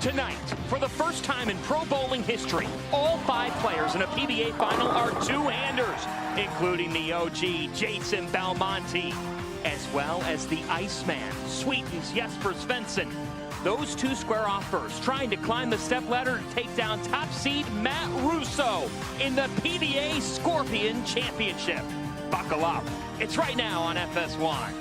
Tonight, for the first time in pro bowling history, all 5 players in a PBA final are two-handers, including the OG Jason Belmonte, as well as the Iceman, Sweden's Jesper Svensson. Those two square off first, trying to climb the stepladder to take down top seed Matt Russo in the PBA Scorpion Championship. Buckle up. It's right now on FS1.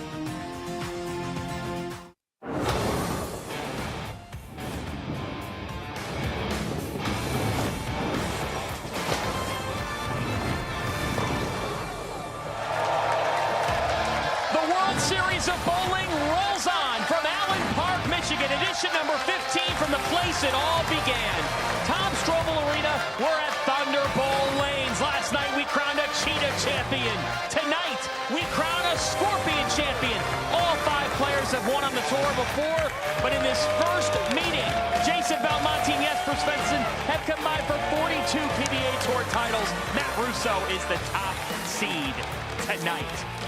Series of bowling rolls on from Allen Park, Michigan. Edition number 15 from the place it all began. Tom Strobel Arena, we're at Thunderbolt Lanes. Last night we crowned a cheetah champion. Tonight we crown a scorpion champion. All 5 players have won on the tour before, but in this first meeting, Jason Belmonte and Jesper Svensson have combined for 42 PBA Tour titles. Matt Russo is the top seed tonight.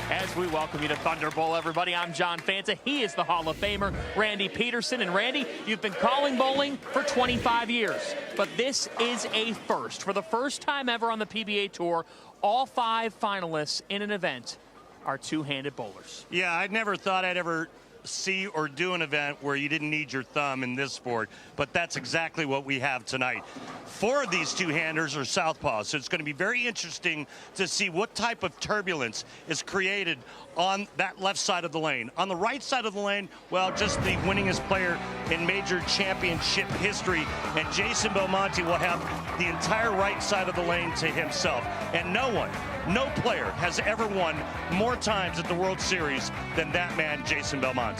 As we welcome you to Thunderbolt, everybody, I'm John Fanta. He is the Hall of Famer, Randy Pedersen. And Randy, you've been calling bowling for 25 years, but this is a first. For the first time ever on the PBA Tour, all 5 finalists in an event are two-handed bowlers. Yeah, I never thought I'd ever see or do an event where you didn't need your thumb in this sport, but that's exactly what we have tonight. 4 of these two-handers are southpaws, so it's going to be very interesting to see what type of turbulence is created on that left side of the lane. On the right side of the lane, well, just the winningest player in major championship history, and Jason Belmonte will have the entire right side of the lane to himself. And no player has ever won more times at the World Series than that man, Jason Belmonte.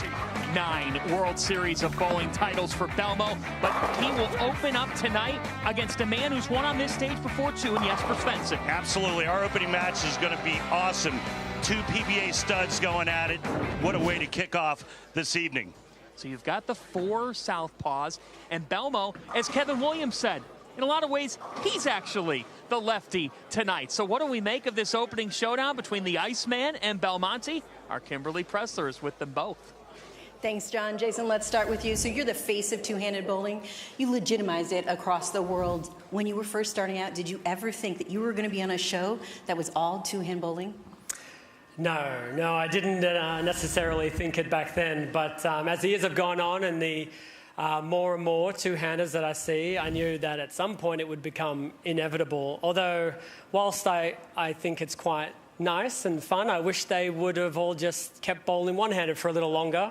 9 World Series of bowling titles for Belmo, but he will open up tonight against a man who's won on this stage before too, in Jesper Svensson. Absolutely. Our opening match is going to be awesome. 2 PBA studs going at it. What a way to kick off this evening. So you've got the 4 southpaws, and Belmo, as Kevin Williams said, in a lot of ways, he's actually the lefty tonight. So what do we make of this opening showdown between the Iceman and Belmonte? Our Kimberly Pressler is with them both. Thanks, John. Jason, let's start with you. So you're the face of two-handed bowling. You legitimized it across the world. When you were first starting out, did you ever think that you were going to be on a show that was all two-hand bowling? No, I didn't necessarily think it back then. But as the years have gone on and the more and more two-handers that I see, I knew that at some point it would become inevitable. Although, whilst I think it's quite nice and fun, I wish they would have all just kept bowling one-handed for a little longer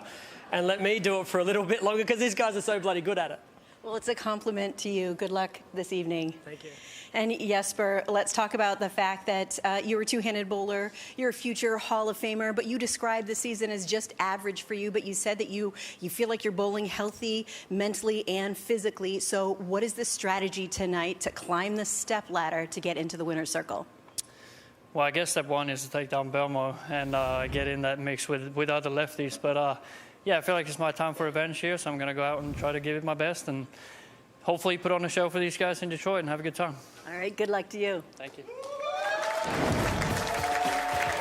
and let me do it for a little bit longer, because these guys are so bloody good at it. Well, it's a compliment to you. Good luck this evening. Thank you. And Jesper, let's talk about the fact that you're a two-handed bowler, you're a future Hall of Famer, but you described the season as just average for you, but you said that you feel like you're bowling healthy, mentally and physically. So what is the strategy tonight to climb the step ladder to get into the winner's circle? Well, I guess step 1 is to take down Belmo and get in that mix with other lefties. But yeah, I feel like it's my time for revenge here, so I'm going to go out and try to give it my best and hopefully put on a show for these guys in Detroit and have a good time. All right, good luck to you. Thank you.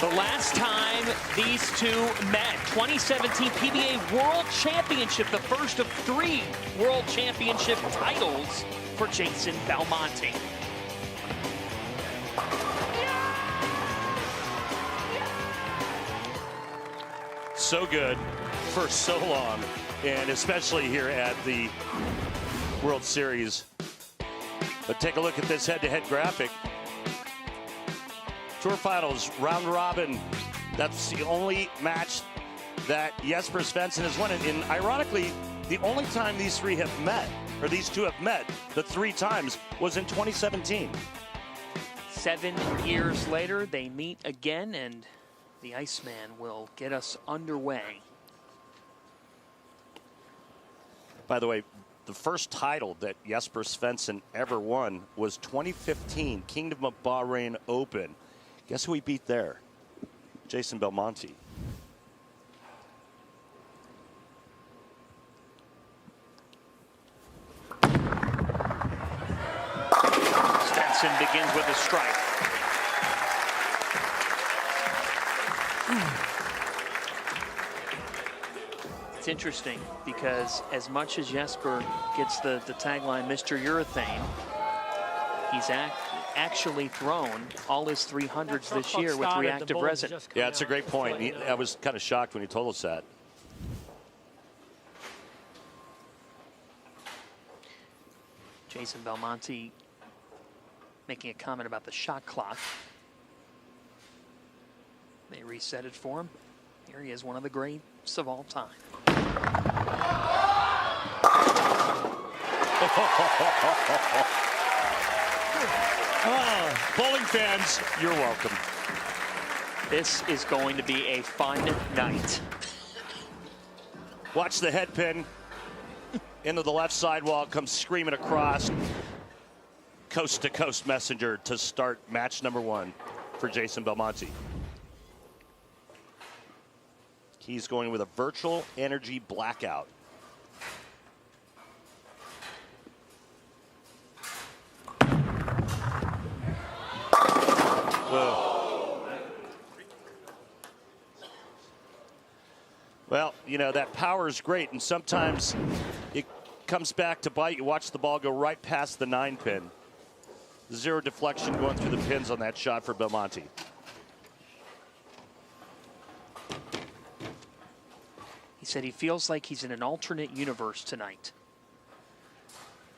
The last time these two met, 2017 PBA World Championship, the first of 3 World Championship titles for Jason Belmonte. So good for so long, and especially here at the World Series. But take a look at this head-to-head graphic. Tour Finals, round robin. That's the only match that Jesper Svensson has won. And ironically, the only time these 3 have met, or these 2 have met, the 3 times, was in 2017. 7 years later, they meet again, and the Iceman will get us underway. By the way, the first title that Jesper Svensson ever won was 2015 Kingdom of Bahrain Open. Guess who he beat there? Jason Belmonte. Svensson begins with a strike. It's interesting because as much as Jesper gets the tagline Mr. Urethane, he's actually thrown all his 300s this year with reactive resin. Yeah, it's a great point. I was kind of shocked when he told us that. Jason Belmonte making a comment about the shot clock. They reset it for him. Here he is, one of the greats of all time. Bowling fans, you're welcome. This is going to be a fun night. Watch the head pin into the left sidewall, comes screaming across. Coast to coast messenger to start match number 1 for Jason Belmonte. He's going with a virtual energy blackout. Whoa. Well, you know, that power is great, and sometimes it comes back to bite. You watch the ball go right past the 9 pin. Zero deflection going through the pins on that shot for Belmonte. He said he feels like he's in an alternate universe tonight,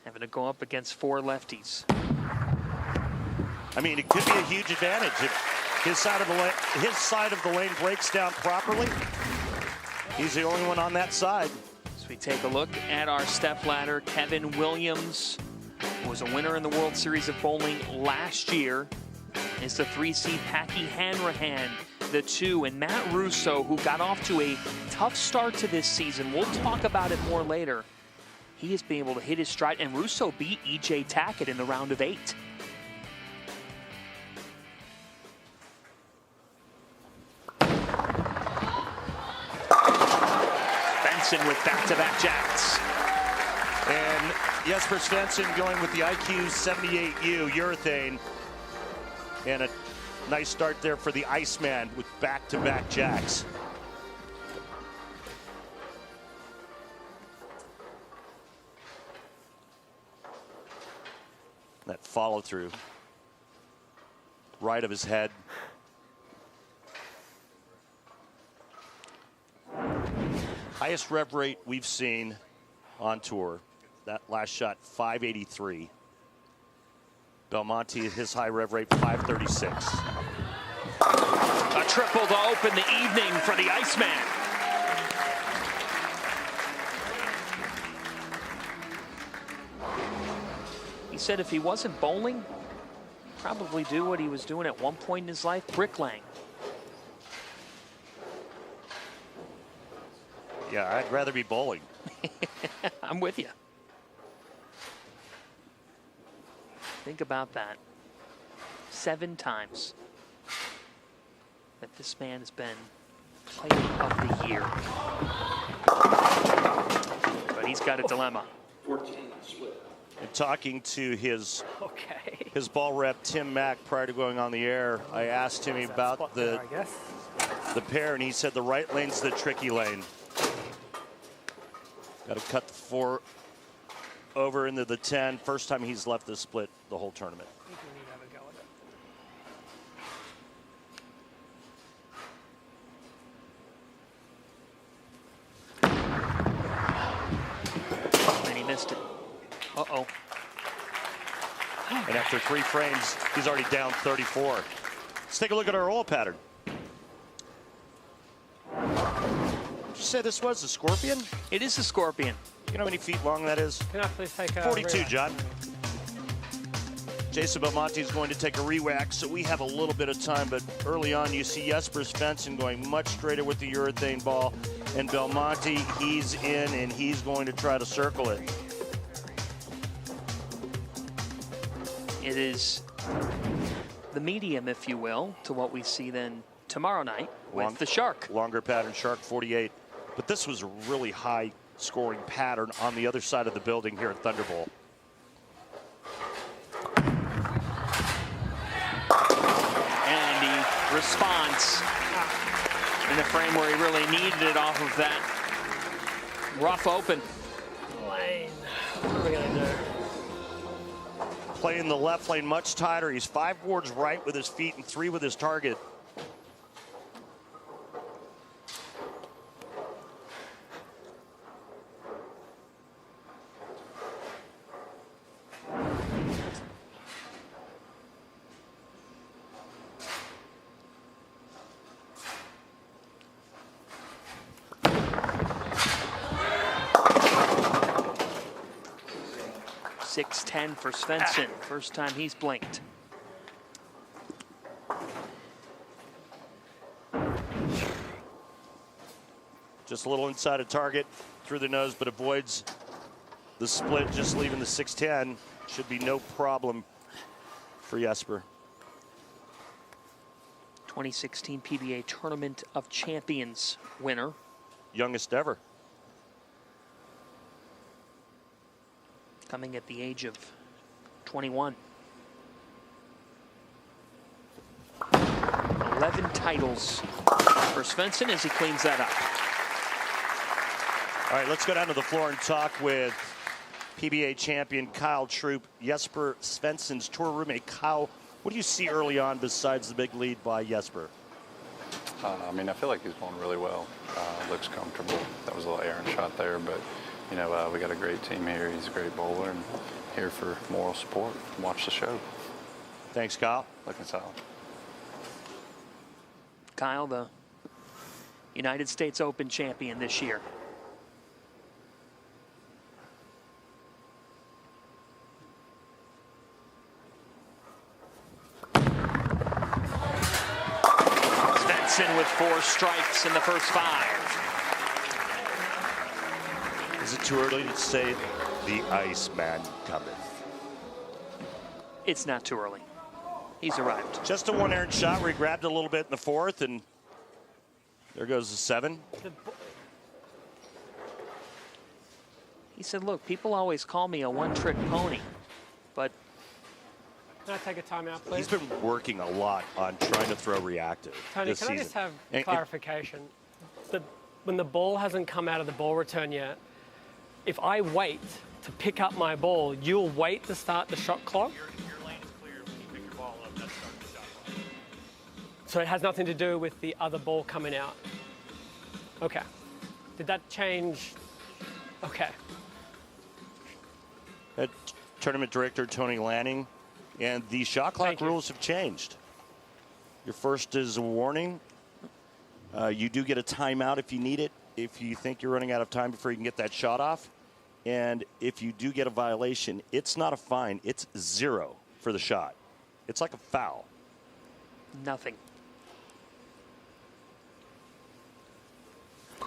having to go up against 4 lefties. I mean, it could be a huge advantage if his side of the lane breaks down properly. He's the only one on that side. So we take a look at our stepladder. Kevin Williams was a winner in the World Series of Bowling last year. Is the 3 seed Packy Hanrahan, the 2, and Matt Russo, who got off to a tough start to this season. We'll talk about it more later. He has been able to hit his stride, and Russo beat E.J. Tackett in the round of 8. Svensson with back-to-back jacks. And Jesper Svensson going with the IQ 78U urethane. And a nice start there for the Iceman with back-to-back jacks. That follow through. Right of his head. Highest rev rate we've seen on tour. That last shot, 583. Belmonte, his high rev rate, 536. A triple to open the evening for the Iceman. He said if he wasn't bowling, he'd probably do what he was doing at one point in his life, bricklaying. Yeah, I'd rather be bowling. I'm with you. Think about that. 7 times that this man has been Player of the Year. But he's got a dilemma. 14 split. And talking to his ball rep, Tim Mack, prior to going on the air, I asked him about the pair, and he said the right lane's the tricky lane. Got to cut the 4 over into the 10. First time he's left the split the whole tournament. And he missed it. Uh-oh. And after 3 frames, he's already down 34. Let's take a look at our oil pattern. Did you say this was a Scorpion? It is a Scorpion. You know how many feet long that is? Can I please take a 42, rewind? John. Jason Belmonte is going to take a re-wax, so we have a little bit of time, but early on you see Jesper Svensson going much straighter with the urethane ball, and Belmonte, he's in and he's going to try to circle it. It is the medium, if you will, to what we see then tomorrow night with the Shark. Longer pattern, Shark 48. But this was a really high scoring pattern on the other side of the building here at Thunderbolt. And the response in the frame where he really needed it off of that Rough open. Lane. What are we going to do? Playing the left lane much tighter. He's 5 boards right with his feet and 3 with his target. .610 for Svensson. First time he's blinked. Just a little inside of target through the nose, but avoids the split, just leaving the 610. Should be no problem for Jesper. 2016 PBA Tournament of Champions winner. Youngest ever. Coming at the age of 21. 11 titles for Svensson as he cleans that up. All right, let's go down to the floor and talk with PBA champion Kyle Troop, Jesper Svensson's tour roommate. Kyle, what do you see early on besides the big lead by Jesper? I mean, I feel like he's going really well. Looks comfortable. That was a little errant shot there, but you know, we got a great team here. He's a great bowler and here for moral support. Watch the show. Thanks, Kyle. Looking solid. Kyle, the United States Open champion this year. Svensson with 4 strikes in the first 5. Is it too early to say the Iceman cometh? It's not too early. He's arrived. Just a 1 errant shot where he grabbed a little bit in the 4th, and there goes the 7. He said, look, people always call me a one-trick pony, but... Can I take a timeout, please? He's been working a lot on trying to throw reactive Tony, this can season. I just have And clarification? When the ball hasn't come out of the ball return yet, if I wait to pick up my ball, you'll wait to start the shot clock? Your lane is clear when you pick your ball up. That starts the shot clock. So it has nothing to do with the other ball coming out? Okay. Did that change? Okay. Tournament director Tony Lanning, and the shot clock rules have changed. Your first is a warning. You do get a timeout if you need it, if you think you're running out of time before you can get that shot off. And if you do get a violation, it's not a fine, it's 0 for the shot. It's like a foul. Nothing.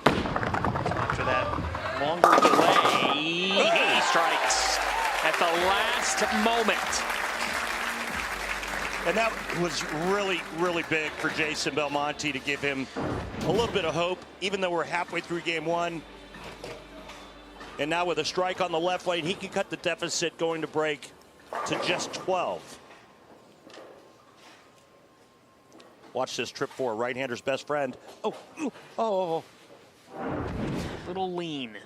After that longer delay, he strikes at the last moment. And that was really, really big for Jason Belmonte to give him a little bit of hope, even though we're halfway through game 1. And now with a strike on the left lane, he can cut the deficit going to break to just 12. Watch this trip 4, right-hander's best friend. Oh. Little lean.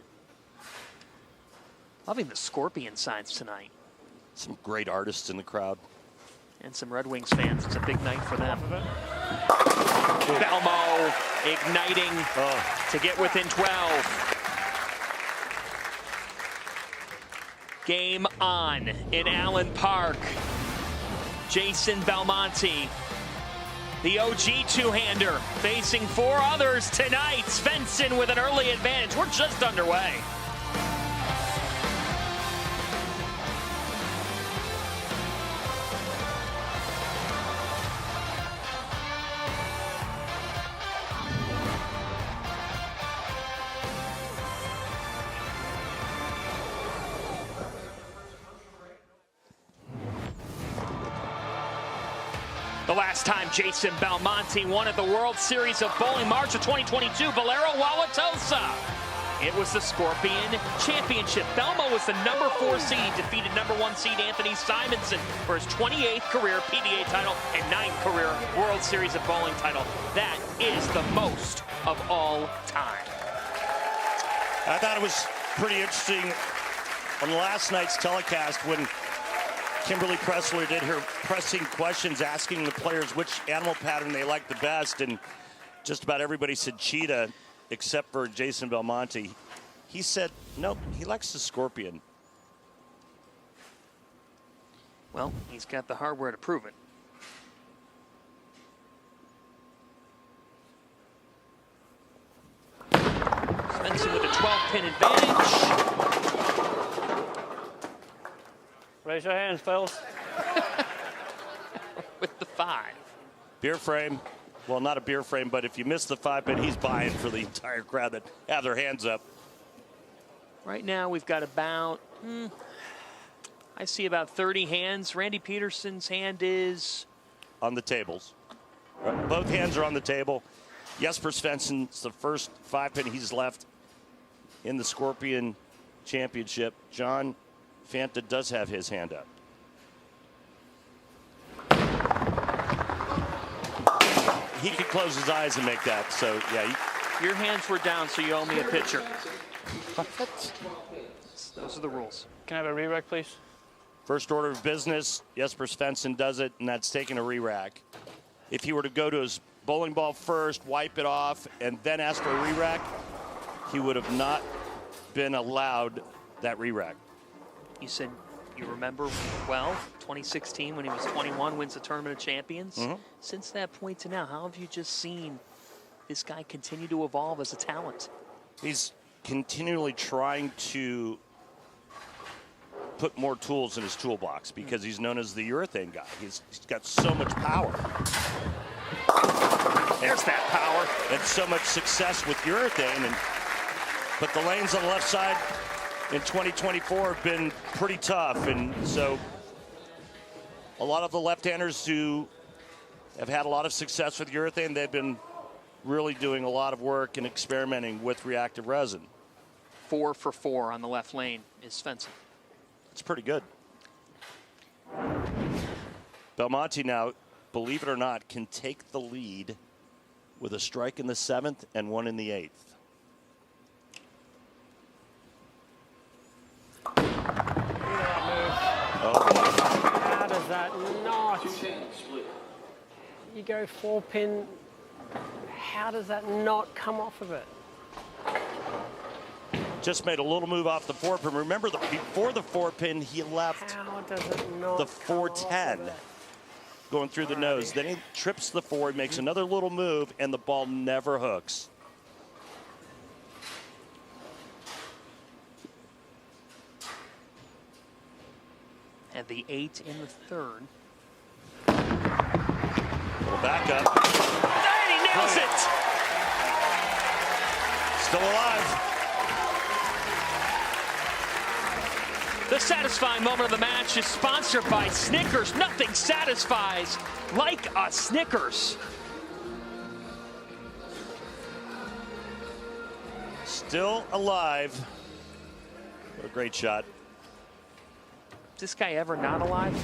Loving the Scorpion signs tonight. Some great artists in the crowd. And some Red Wings fans. It's a big night for them. Belmo igniting to get within 12. Game on in Allen Park. Jason Belmonte, the OG two-hander, facing 4 others tonight. Svensson with an early advantage. We're just underway. The last time Jason Belmonte won at the World Series of Bowling, March of 2022, Valero Wauwatosa. It was the Scorpion Championship. Belmo was the number 4 seed, defeated number 1 seed Anthony Simonson for his 28th career PBA title and 9th career World Series of Bowling title. That is the most of all time. I thought it was pretty interesting on last night's telecast when Kimberly Pressler did her pressing questions asking the players which animal pattern they liked the best, and just about everybody said cheetah except for Jason Belmonte. He said, nope, he likes the scorpion. Well, he's got the hardware to prove it. Svensson with a 12-pin advantage. Raise your hands, fellas. With the 5. Beer frame. Well, not a beer frame, but if you miss the 5-pin, he's buying for the entire crowd that have their hands up. Right now, we've got about, I see about 30 hands. Randy Pedersen's hand is on the tables. Right. Both hands are on the table. Jesper Svensson's the first 5-pin he's left in the Scorpion Championship. John Fanta does have his hand up. He could close his eyes and make that. So, yeah. Your hands were down, so you owe me a pitcher. Those are the rules. Can I have a re-rack, please? First order of business, Jesper Svensson does it, and that's taking a re-rack. If he were to go to his bowling ball first, wipe it off, and then ask for a re-rack, he would have not been allowed that re-rack. You said you remember well 2016 when he was 21, wins the Tournament of Champions. Since that point to now, how have you just seen this guy continue to evolve as a talent? He's continually trying to put more tools in his toolbox because he's known as the urethane guy. He's got so much power. There's that power. And so much success with urethane. But the lanes on the left side in 2024 have been pretty tough, and so a lot of the left-handers who have had a lot of success with urethane, they've been really doing a lot of work and experimenting with reactive resin. 4 for 4 on the left lane is Svensson. It's pretty good. Belmonte now, believe it or not, can take the lead with a strike in the 7th and 1 in the 8th. How does that not? You go 4-pin. How does that not come off of it? Just made a little move off the 4-pin. Remember, before the 4-pin, he left How does it not the 410 going through the nose. Then he trips the 4, he makes another little move, and the ball never hooks. And the 8 in the 3rd. Little back up. And he nails it! Still alive. The satisfying moment of the match is sponsored by Snickers. Nothing satisfies like a Snickers. Still alive. What a great shot. Is this guy ever not alive?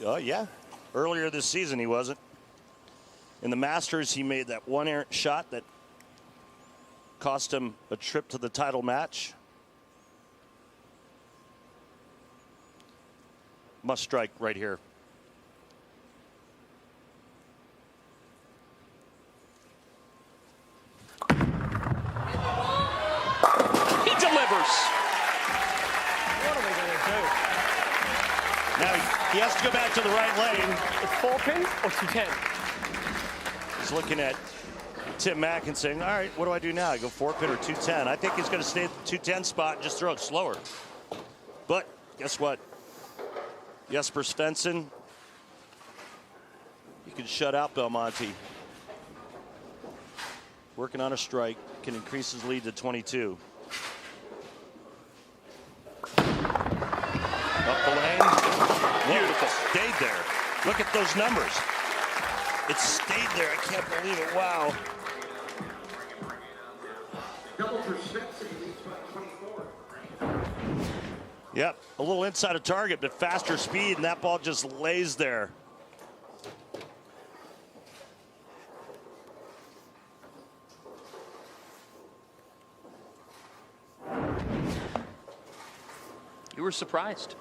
Oh, yeah. Earlier this season, he wasn't. In the Masters, he made that one errant shot that cost him a trip to the title match. Must strike right here. He delivers. What are we going to do? Now he has to go back to the right lane. It's 4-pin or 210? He's looking at Tim Mack and saying, all right, what do I do now? I go 4-pin or 210. I think he's going to stay at the 210 spot and just throw it slower. But guess what? Jesper Svensson, he can shut out Belmonte. Working on a strike, can increase his lead to 22. Up the lane. Beautiful. Stayed there. Look at those numbers. It stayed there. I can't believe it. Wow. Yep, a little inside of target, but faster speed, and that ball just lays there. were surprised.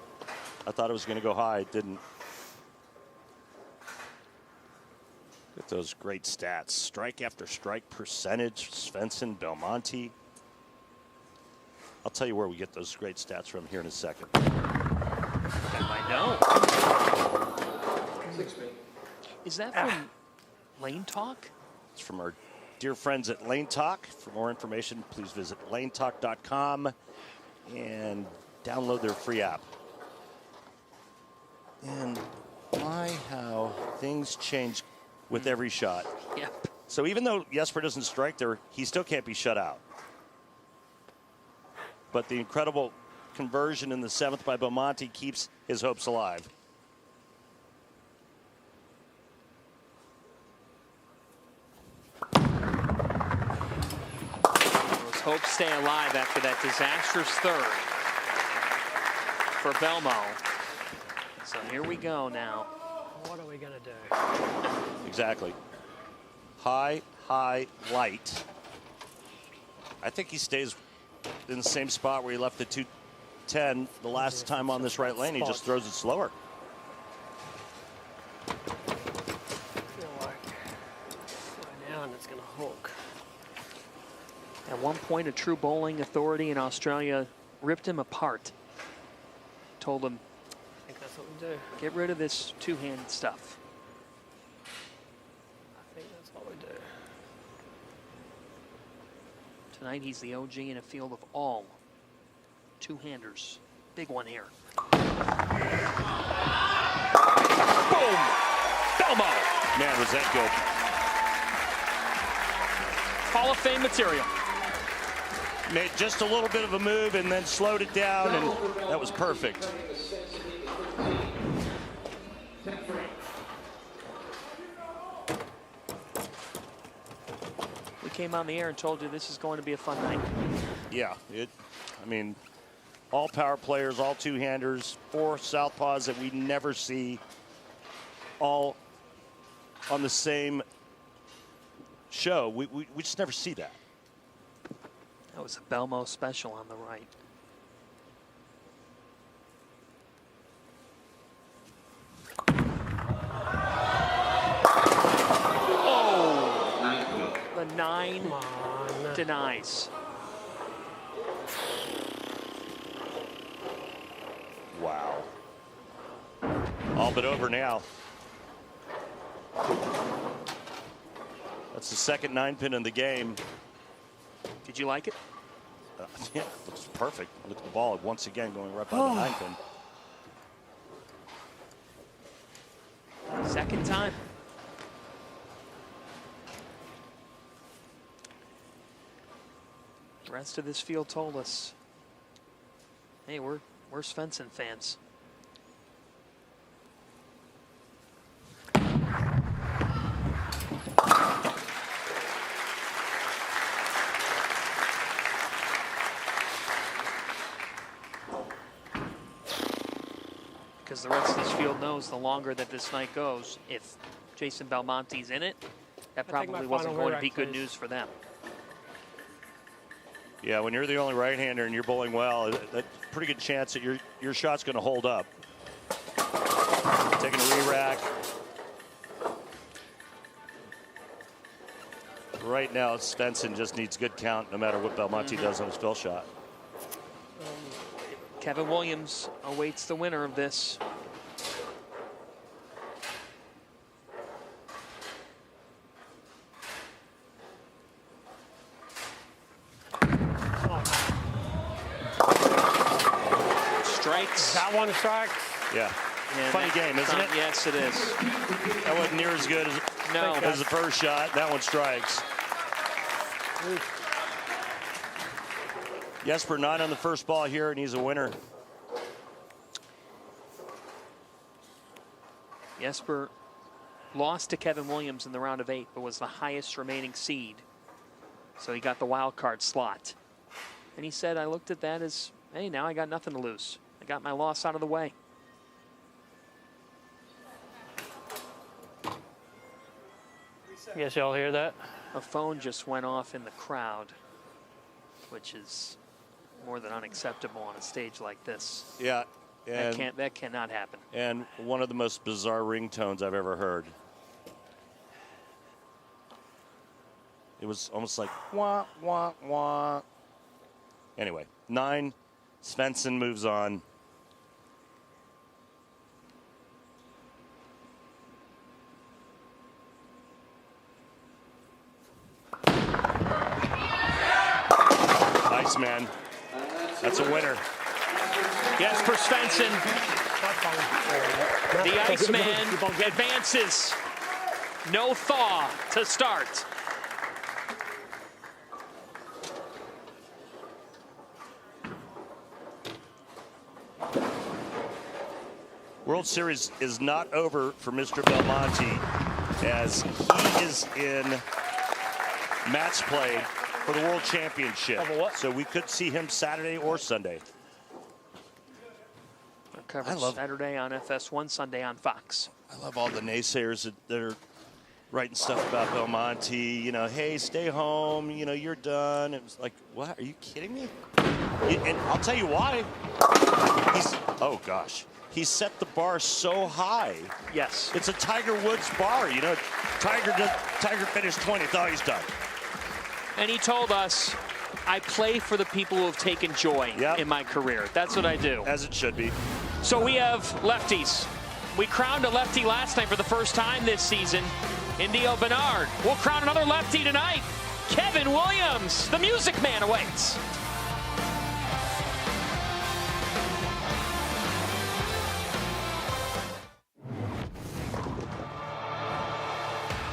I thought it was going to go high. It didn't. Get those great stats. Strike after strike percentage. Svensson, Belmonte. I'll tell you where we get those great stats from here in a second. I know. Is that from Lane Talk? It's from our dear friends at Lane Talk. For more information, please visit lanetalk.com and download their free app. And my, how things change with every shot. Yep. So even though Jesper doesn't strike there, he still can't be shut out. But the incredible conversion in the 7th by Belmonte keeps his hopes alive. Those hopes stay alive after that disastrous third for Belmo. So here we go now. What are we going to do? Exactly. High, high, light. I think he stays in the same spot where he left the 210 the last time on this right lane. He just throws it slower. I feel like slow down, it's going to hook. At one point, a true bowling authority in Australia ripped him apart. Told him, I think that's what we do. get rid of this two-hand stuff. I think that's what we do. Tonight, he's the OG in a field of all two-handers. Big one here. Boom! Belmo! Man, was that good. Hall of Fame material. Made just a little bit of a move and then slowed it down, and that was perfect. We came on the air and told you this is going to be a fun night. Yeah, I mean, all power players, all two-handers, 4 southpaws that we never see, all on the same show. We just never see that. That was a Belmo special on the right. Oh! The 9 denies. Wow. All but over now. That's the second 9-pin in the game. Did you like it? Yeah, looks perfect. Look at the ball once again going right by the 9-pin. Second time. The rest of this field told us, hey, we're Svensson fans. Because the rest of this field knows the longer that this night goes, if Jason Belmonte's in it, that probably wasn't going to be good news for them. Yeah, when you're the only right-hander and you're bowling well, that's a pretty good chance that your shot's going to hold up. Taking a re-rack. Right now, Svensson just needs good count no matter what Belmonte does on his fill shot. Kevin Williams awaits the winner of this. Strikes. That one strikes. Yeah. Funny game, isn't it? Yes, it is. That wasn't near as good as, as the first shot. That one strikes. Jesper 9 on the first ball here, and he's a winner. Jesper lost to Kevin Williams in the round of 8, but was the highest remaining seed. So he got the wild card slot. And he said, I looked at that as, hey, now I got nothing to lose. I got my loss out of the way. I guess y'all hear that? A phone just went off in the crowd, which is more than unacceptable on a stage like this. Yeah. And That cannot happen. And one of the most bizarre ringtones I've ever heard. It was almost like wah, wah, wah. Anyway, 9, Svensson moves on. Nice, man. That's a winner. Jesper Svensson, the Iceman, advances. No thaw to start. World Series is not over for Mr. Belmonte as he is in match play for the World Championship. So we could see him Saturday or Sunday. Coverage Saturday on FS1, Sunday on Fox. I love all the naysayers that are writing stuff about Belmonte. You know, hey, stay home. You know, you're done. It was like, what? Are you kidding me? And I'll tell you why. Oh, gosh. He set the bar so high. Yes. It's a Tiger Woods bar. You know, Tiger finished 20th. Oh, he's done. And he told us, I play for the people who have taken joy in my career. That's what I do. As it should be. So we have lefties. We crowned a lefty last night for the first time this season. Indio Bernard. We'll crown another lefty tonight. Kevin Williams, the Music Man, awaits.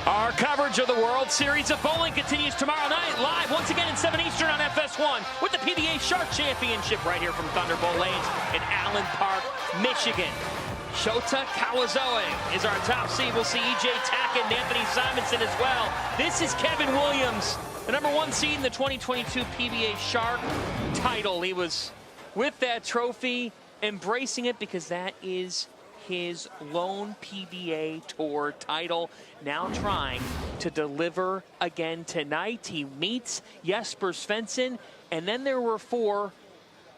Our coverage of the World Series of Bowling continues tomorrow night, live once again at 7 Eastern on FS1 with the PBA Shark Championship right here from Thunderbolt Lanes in Allen Park, Michigan. Shota Kawazoe is our top seed. We'll see E.J. Tackett and Anthony Simonson as well. This is Kevin Williams, the #1 seed in the 2022 PBA Shark title. He was with that trophy, embracing it because that is his lone PBA Tour title, now trying to deliver again tonight. He meets Jesper Svensson, and then there were 4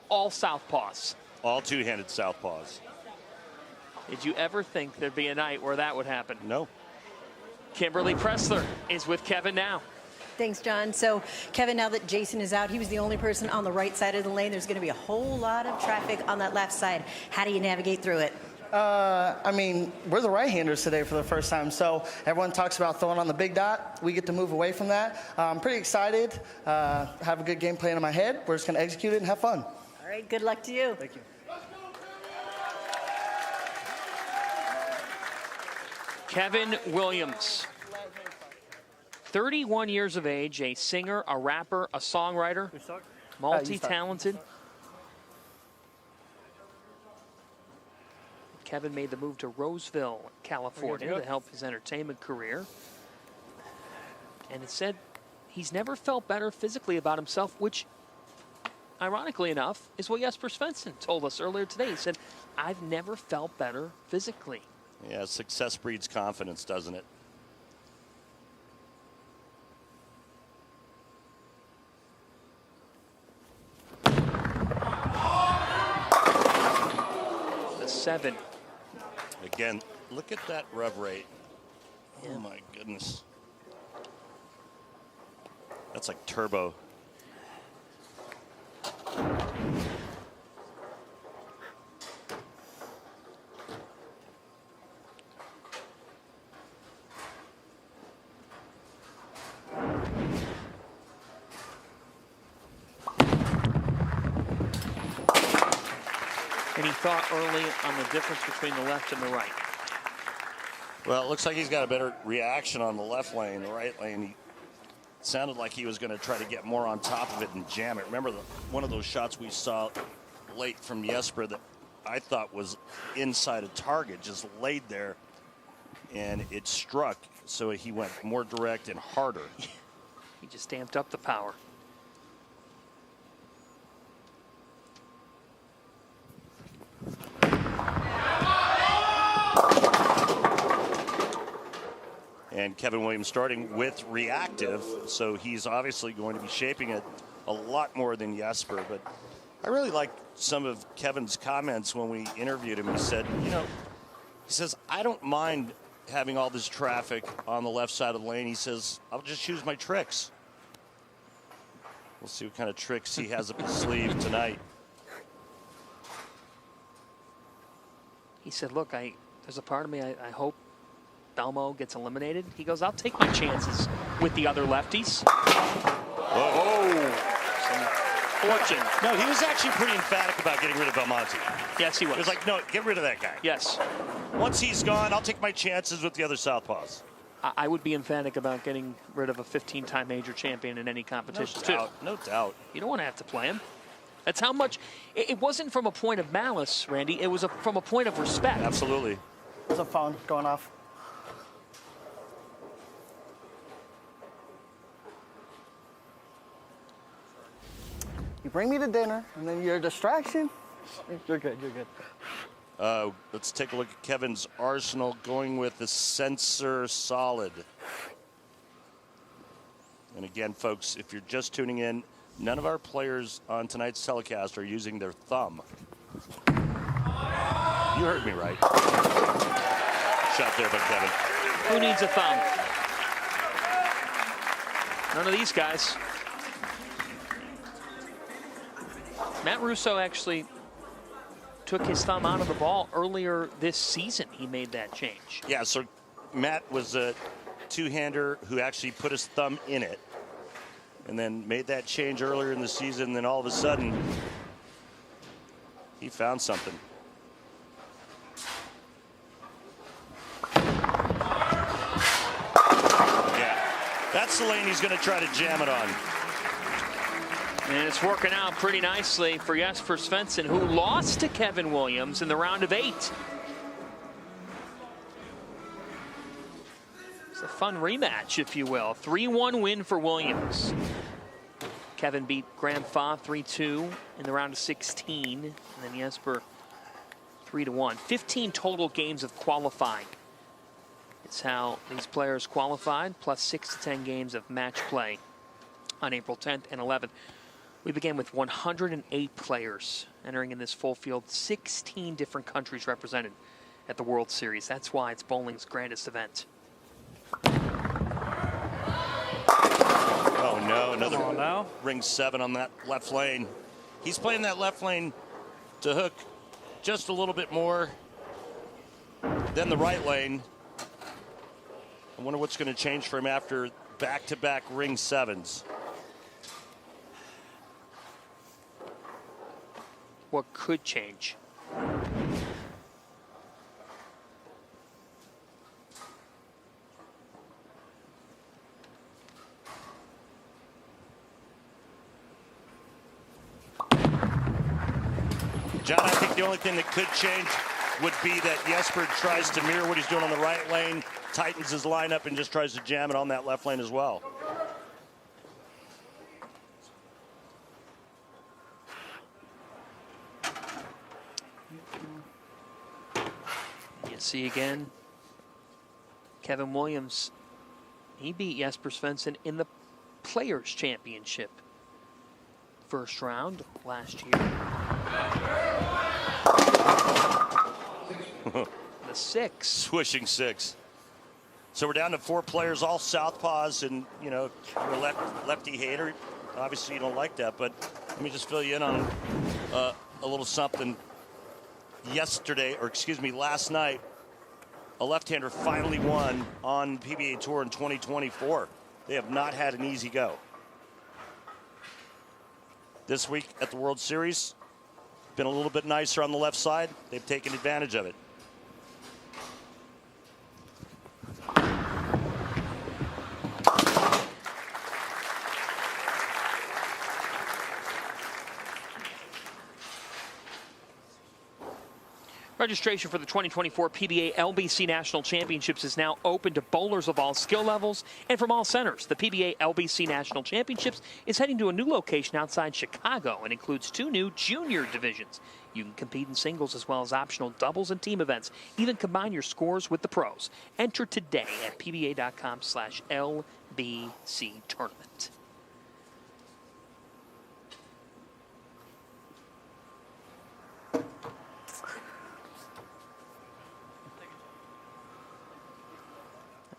all southpaws. All two-handed southpaws. Did you ever think there'd be a night where that would happen? No. Kimberly Pressler is with Kevin now. Thanks, John. So, Kevin, now that Jason is out, he was the only person on the right side of the lane. There's going to be a whole lot of traffic on that left side. How do you navigate through it? I mean, we're the right-handers today for the first time, so everyone talks about throwing on the big dot. We get to move away from that. I'm pretty excited. Have a good game plan in my head. We're just going to execute it and have fun. All right, good luck to you. Thank you. Kevin Williams, 31 years of age, a singer, a rapper, a songwriter, multi-talented. Kevin made the move to Roseville, California to help his entertainment career. And it said he's never felt better physically about himself, which, ironically enough, is what Jesper Svensson told us earlier today. He said, I've never felt better physically. Yeah, success breeds confidence, doesn't it? The 7. Again, look at that rev rate. Yeah. Oh, my goodness. That's like turbo. And he thought early on the difference between the left and the right. Well, it looks like he's got a better reaction on the left lane. The right lane, he sounded like he was going to try to get more on top of it and jam it. Remember one of those shots we saw late from Jesper that I thought was inside a target, just laid there, and it struck. So he went more direct and harder. He just stamped up the power. And Kevin Williams starting with reactive, so he's obviously going to be shaping it a lot more than Jesper, but I really like some of Kevin's comments when we interviewed him. He said, he says, I don't mind having all this traffic on the left side of the lane. He says, I'll just use my tricks. We'll see what kind of tricks he has up his sleeve tonight. He said, look, there's a part of me, I hope Belmo gets eliminated. He goes, I'll take my chances with the other lefties. Whoa. Fortune. No, he was actually pretty emphatic about getting rid of Belmonte. Yes, he was. He was like, no, get rid of that guy. Yes. Once he's gone, I'll take my chances with the other southpaws. I would be emphatic about getting rid of a 15-time major champion in any competition, No doubt. You don't want to have to play him. That's how much. It wasn't from a point of malice, Randy. It was from a point of respect. Absolutely. There's a phone going off. You bring me to dinner, and then you're a distraction. You're good. You're good. Let's take a look at Kevin's arsenal, going with the sensor solid. And again, folks, if you're just tuning in, none of our players on tonight's telecast are using their thumb. You heard me right. Shot there by Kevin. Who needs a thumb? None of these guys. Matt Russo actually took his thumb out of the ball earlier this season. He made that change. Yeah, so Matt was a two-hander who actually put his thumb in it and then made that change earlier in the season. Then all of a sudden, he found something. Yeah, that's the lane he's going to try to jam it on. And it's working out pretty nicely for Jesper Svensson, who lost to Kevin Williams in the round of 8. It's a fun rematch, if you will. 3-1 win for Williams. Kevin beat Graham Fa 3-2 in the round of 16. And then Jesper 3-1. 15 total games of qualifying. It's how these players qualified, plus 6 to 10 games of match play on April 10th and 11th. We began with 108 players entering in this full field, 16 different countries represented at the World Series. That's why it's bowling's grandest event. Oh no, another ring 7 on that left lane. He's playing that left lane to hook just a little bit more than the right lane. I wonder what's going to change for him after back-to-back ring 7s. What could change? John, I think the only thing that could change would be that Jesper tries to mirror what he's doing on the right lane, tightens his lineup, and just tries to jam it on that left lane as well. You see again, Kevin Williams, he beat Jesper Svensson in the Players' Championship first round last year. The 6. Swishing 6. So we're down to 4 players, all southpaws, and, you know, you're a lefty hater. Obviously, you don't like that, but let me just fill you in on a little something. Last night, a left-hander finally won on PBA Tour in 2024. They have not had an easy go. This week at the World Series, been a little bit nicer on the left side. They've taken advantage of it. Registration for the 2024 PBA LBC National Championships is now open to bowlers of all skill levels and from all centers. The PBA LBC National Championships is heading to a new location outside Chicago and includes 2 new junior divisions. You can compete in singles as well as optional doubles and team events. Even combine your scores with the pros. Enter today at pba.com/LBC tournament.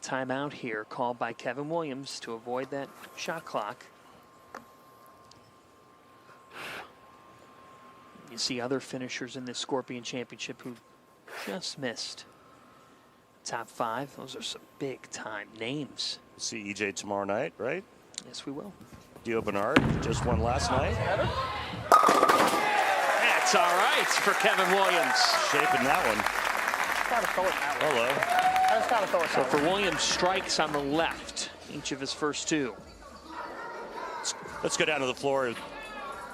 timeout here called by Kevin Williams to avoid that shot clock. You see other finishers in this Scorpion Championship who just missed top 5. Those are some big time names. We'll see EJ tomorrow night, right? Yes, we will. Dio Bernard just won last night. That's all right for Kevin Williams. Shaping that one. Hello. So for Williams, strikes on the left, each of his first 2. Let's go down to the floor.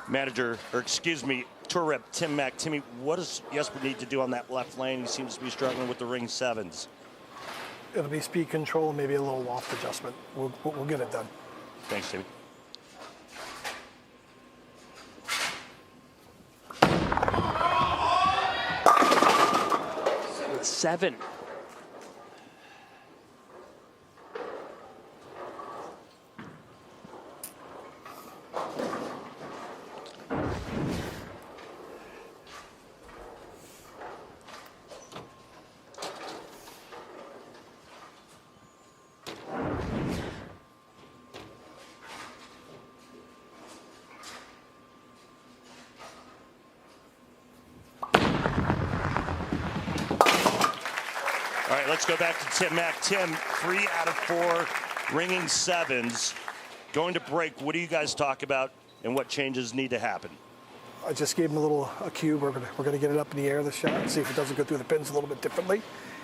Manager, or excuse me, tour rep Tim Mack. Timmy, what does Jesper need to do on that left lane? He seems to be struggling with the ring 7s. It'll be speed control, maybe a little loft adjustment. We'll get it done. Thanks, Timmy. With 7. All right, let's go back to Tim Mack. Tim, 3 out of 4 ringing 7s. Going to break, what do you guys talk about and what changes need to happen? I just gave him a cue. We're gonna get it up in the air, the shot, and see if it doesn't go through the pins a little bit differently.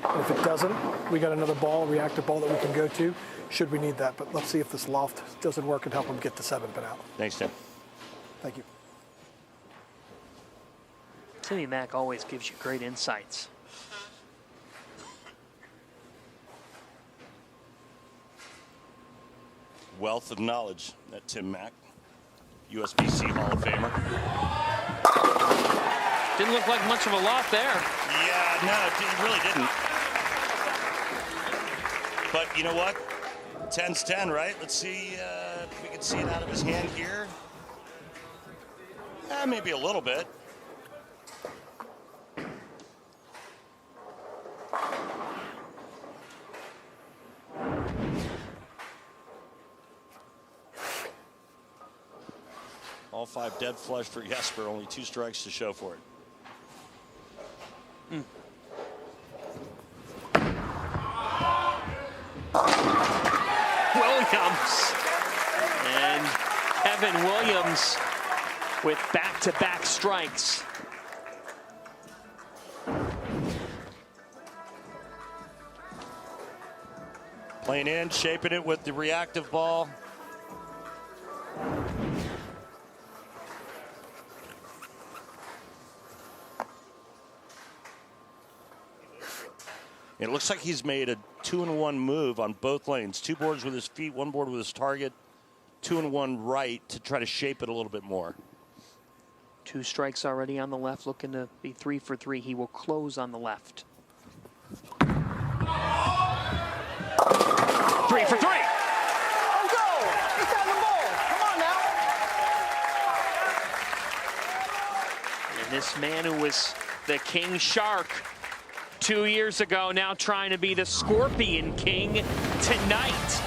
And if it doesn't, we got another ball, reactive ball that we can go to, should we need that. But let's see if this loft doesn't work and help him get the 7 pin out. Thanks, Tim. Thank you. Timmy Mack always gives you great insights. Wealth of knowledge, that Tim Mack, USBC Hall of Famer. Didn't look like much of a loft there. Yeah, no, it really didn't. But you know what? 10's 10, right? Let's see if we can see it out of his hand here. Maybe a little bit. All 5 dead flush for Jesper, only 2 strikes to show for it. Williams. And Kevin Williams with back-to-back strikes. Playing in, shaping it with the reactive ball. It looks like he's made a 2-in-1 move on both lanes. 2 boards with his feet, 1 board with his target, 2-in-1 right to try to shape it a little bit more. 2 strikes already on the left, looking to be 3 for 3. He will close on the left. 3 for 3. Let's go! He's got the ball. Come on now. And this man who was the King Shark 2 years ago, now trying to be the Scorpion King tonight.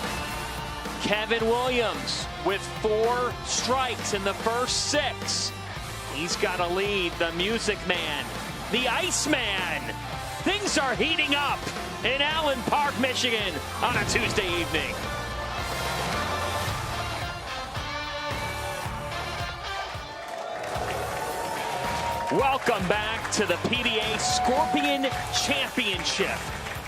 Kevin Williams with 4 strikes in the first 6. He's got to lead the Music Man, the Iceman. Things are heating up in Allen Park, Michigan on a Tuesday evening. Welcome back to the PBA Scorpion Championship.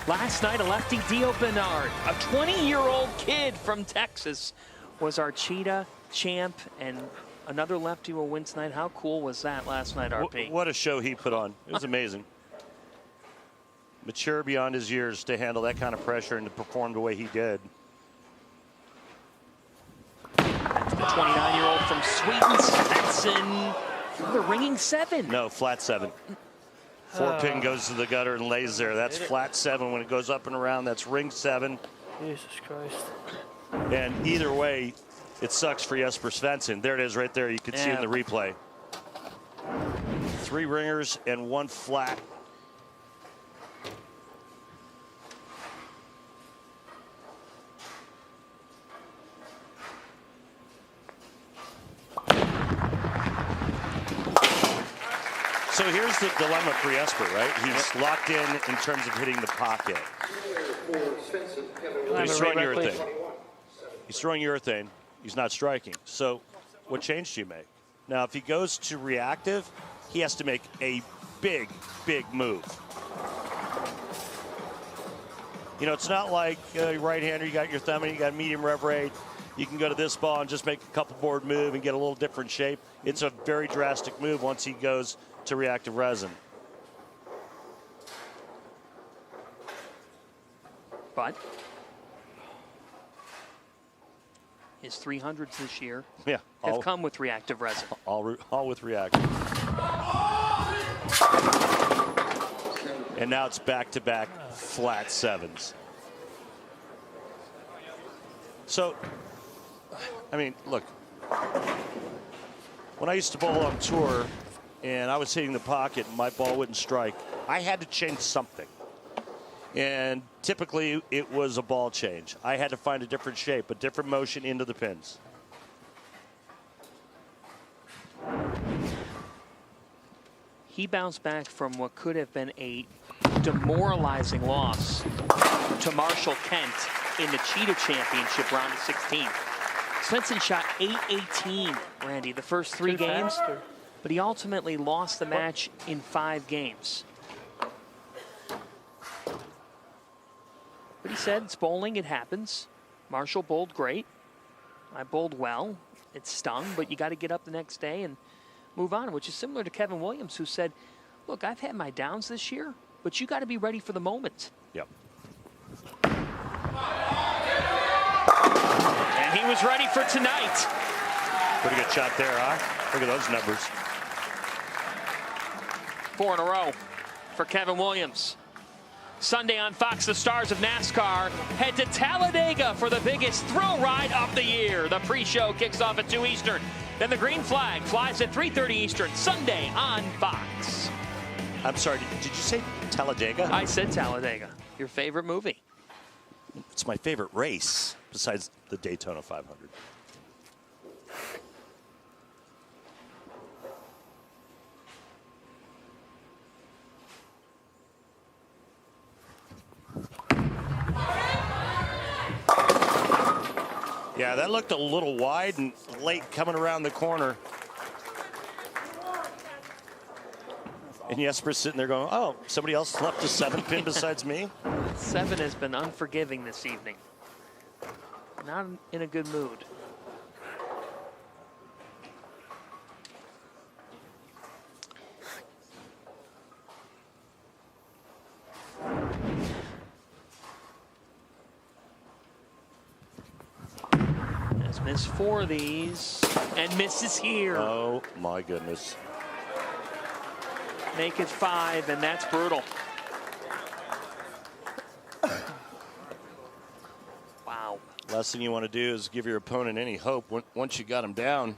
Last night, a lefty, Dio Bernard, a 20-year-old kid from Texas, was our cheetah champ, and another lefty will win tonight. How cool was that last night, RP? What a show he put on. It was amazing. Mature beyond his years to handle that kind of pressure and to perform the way he did. That's the 29-year-old from Sweden, Svensson. The ringing 7. No, flat 7. 4 pin goes to the gutter and lays there. That's flat 7. When it goes up and around, that's ring 7. Jesus Christ. And either way, it sucks for Jesper Svensson. There it is right there. You can see it in the replay. 3 ringers and 1 flat. So here's the dilemma for Jesper, right? He's locked in terms of hitting the pocket. But he's throwing urethane. He's throwing urethane. He's not striking. So what change do you make? Now, if he goes to reactive, he has to make a big, big move. You know, it's not like right-hander, you got your thumb and you got medium rev rate. You can go to this ball and just make a couple board move and get a little different shape. It's a very drastic move once he goes to reactive resin. But his 300s this year have come with reactive resin. All with reactive. And now it's back-to-back flat sevens. So, I mean, look, when I used to bowl on tour and I was hitting the pocket and my ball wouldn't strike, I had to change something. And typically it was a ball change. I had to find a different shape, a different motion into the pins. He bounced back from what could have been a demoralizing loss to Marshall Kent in the Cheetah Championship round of 16. Svensson shot 818, Randy, the first 3 games, but he ultimately lost the match in 5 games. But he said, it's bowling, it happens. Marshall bowled great. I bowled well. It stung, but you got to get up the next day and move on, which is similar to Kevin Williams, who said, look, I've had my downs this year, but you got to be ready for the moment. Yep. And he was ready for tonight. Pretty good shot there, huh? Look at those numbers. 4 in a row for Kevin Williams. Sunday on Fox, the stars of NASCAR head to Talladega for the biggest thrill ride of the year. The pre-show kicks off at 2 Eastern. Then the green flag flies at 3:30 Eastern, Sunday on Fox. I'm sorry, did you say Talladega? I said Talladega. Your favorite movie? It's my favorite race, besides the Daytona 500. Yeah, that looked a little wide and late coming around the corner. And Jesper's sitting there going, oh, somebody else left a 7-pin besides me? 7 has been unforgiving this evening. Not in a good mood. Has missed 4 of these and misses here. Oh my goodness. Make it 5, and that's brutal. Wow. Last thing you want to do is give your opponent any hope once you got him down.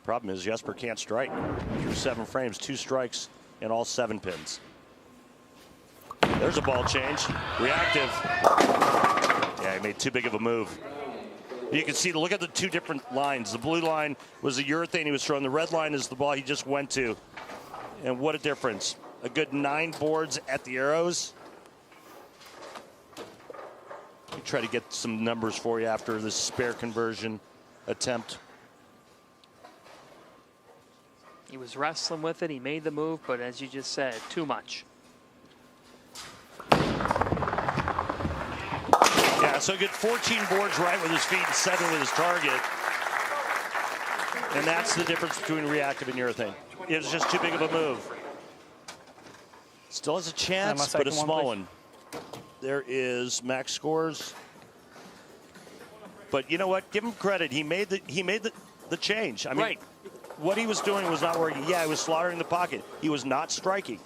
Problem is Jesper can't strike. Through 7 frames, 2 strikes, and all 7 pins. There's a ball change. Reactive. Yeah, he made too big of a move. You can see, look at the 2 different lines. The blue line was the urethane he was throwing. The red line is the ball he just went to. And what a difference. A good 9 boards at the arrows. We try to get some numbers for you after this spare conversion attempt. He was wrestling with it. He made the move, but as you just said, too much. Yeah, so good 14 boards right with his feet and 7 with his target. And that's the difference between reactive and urethane. It was just too big of a move. Still has a chance, but a small one. There is max scores. But you know what? Give him credit. He made the change. I mean, right. What he was doing was not working. Yeah, he was slaughtering the pocket. He was not striking.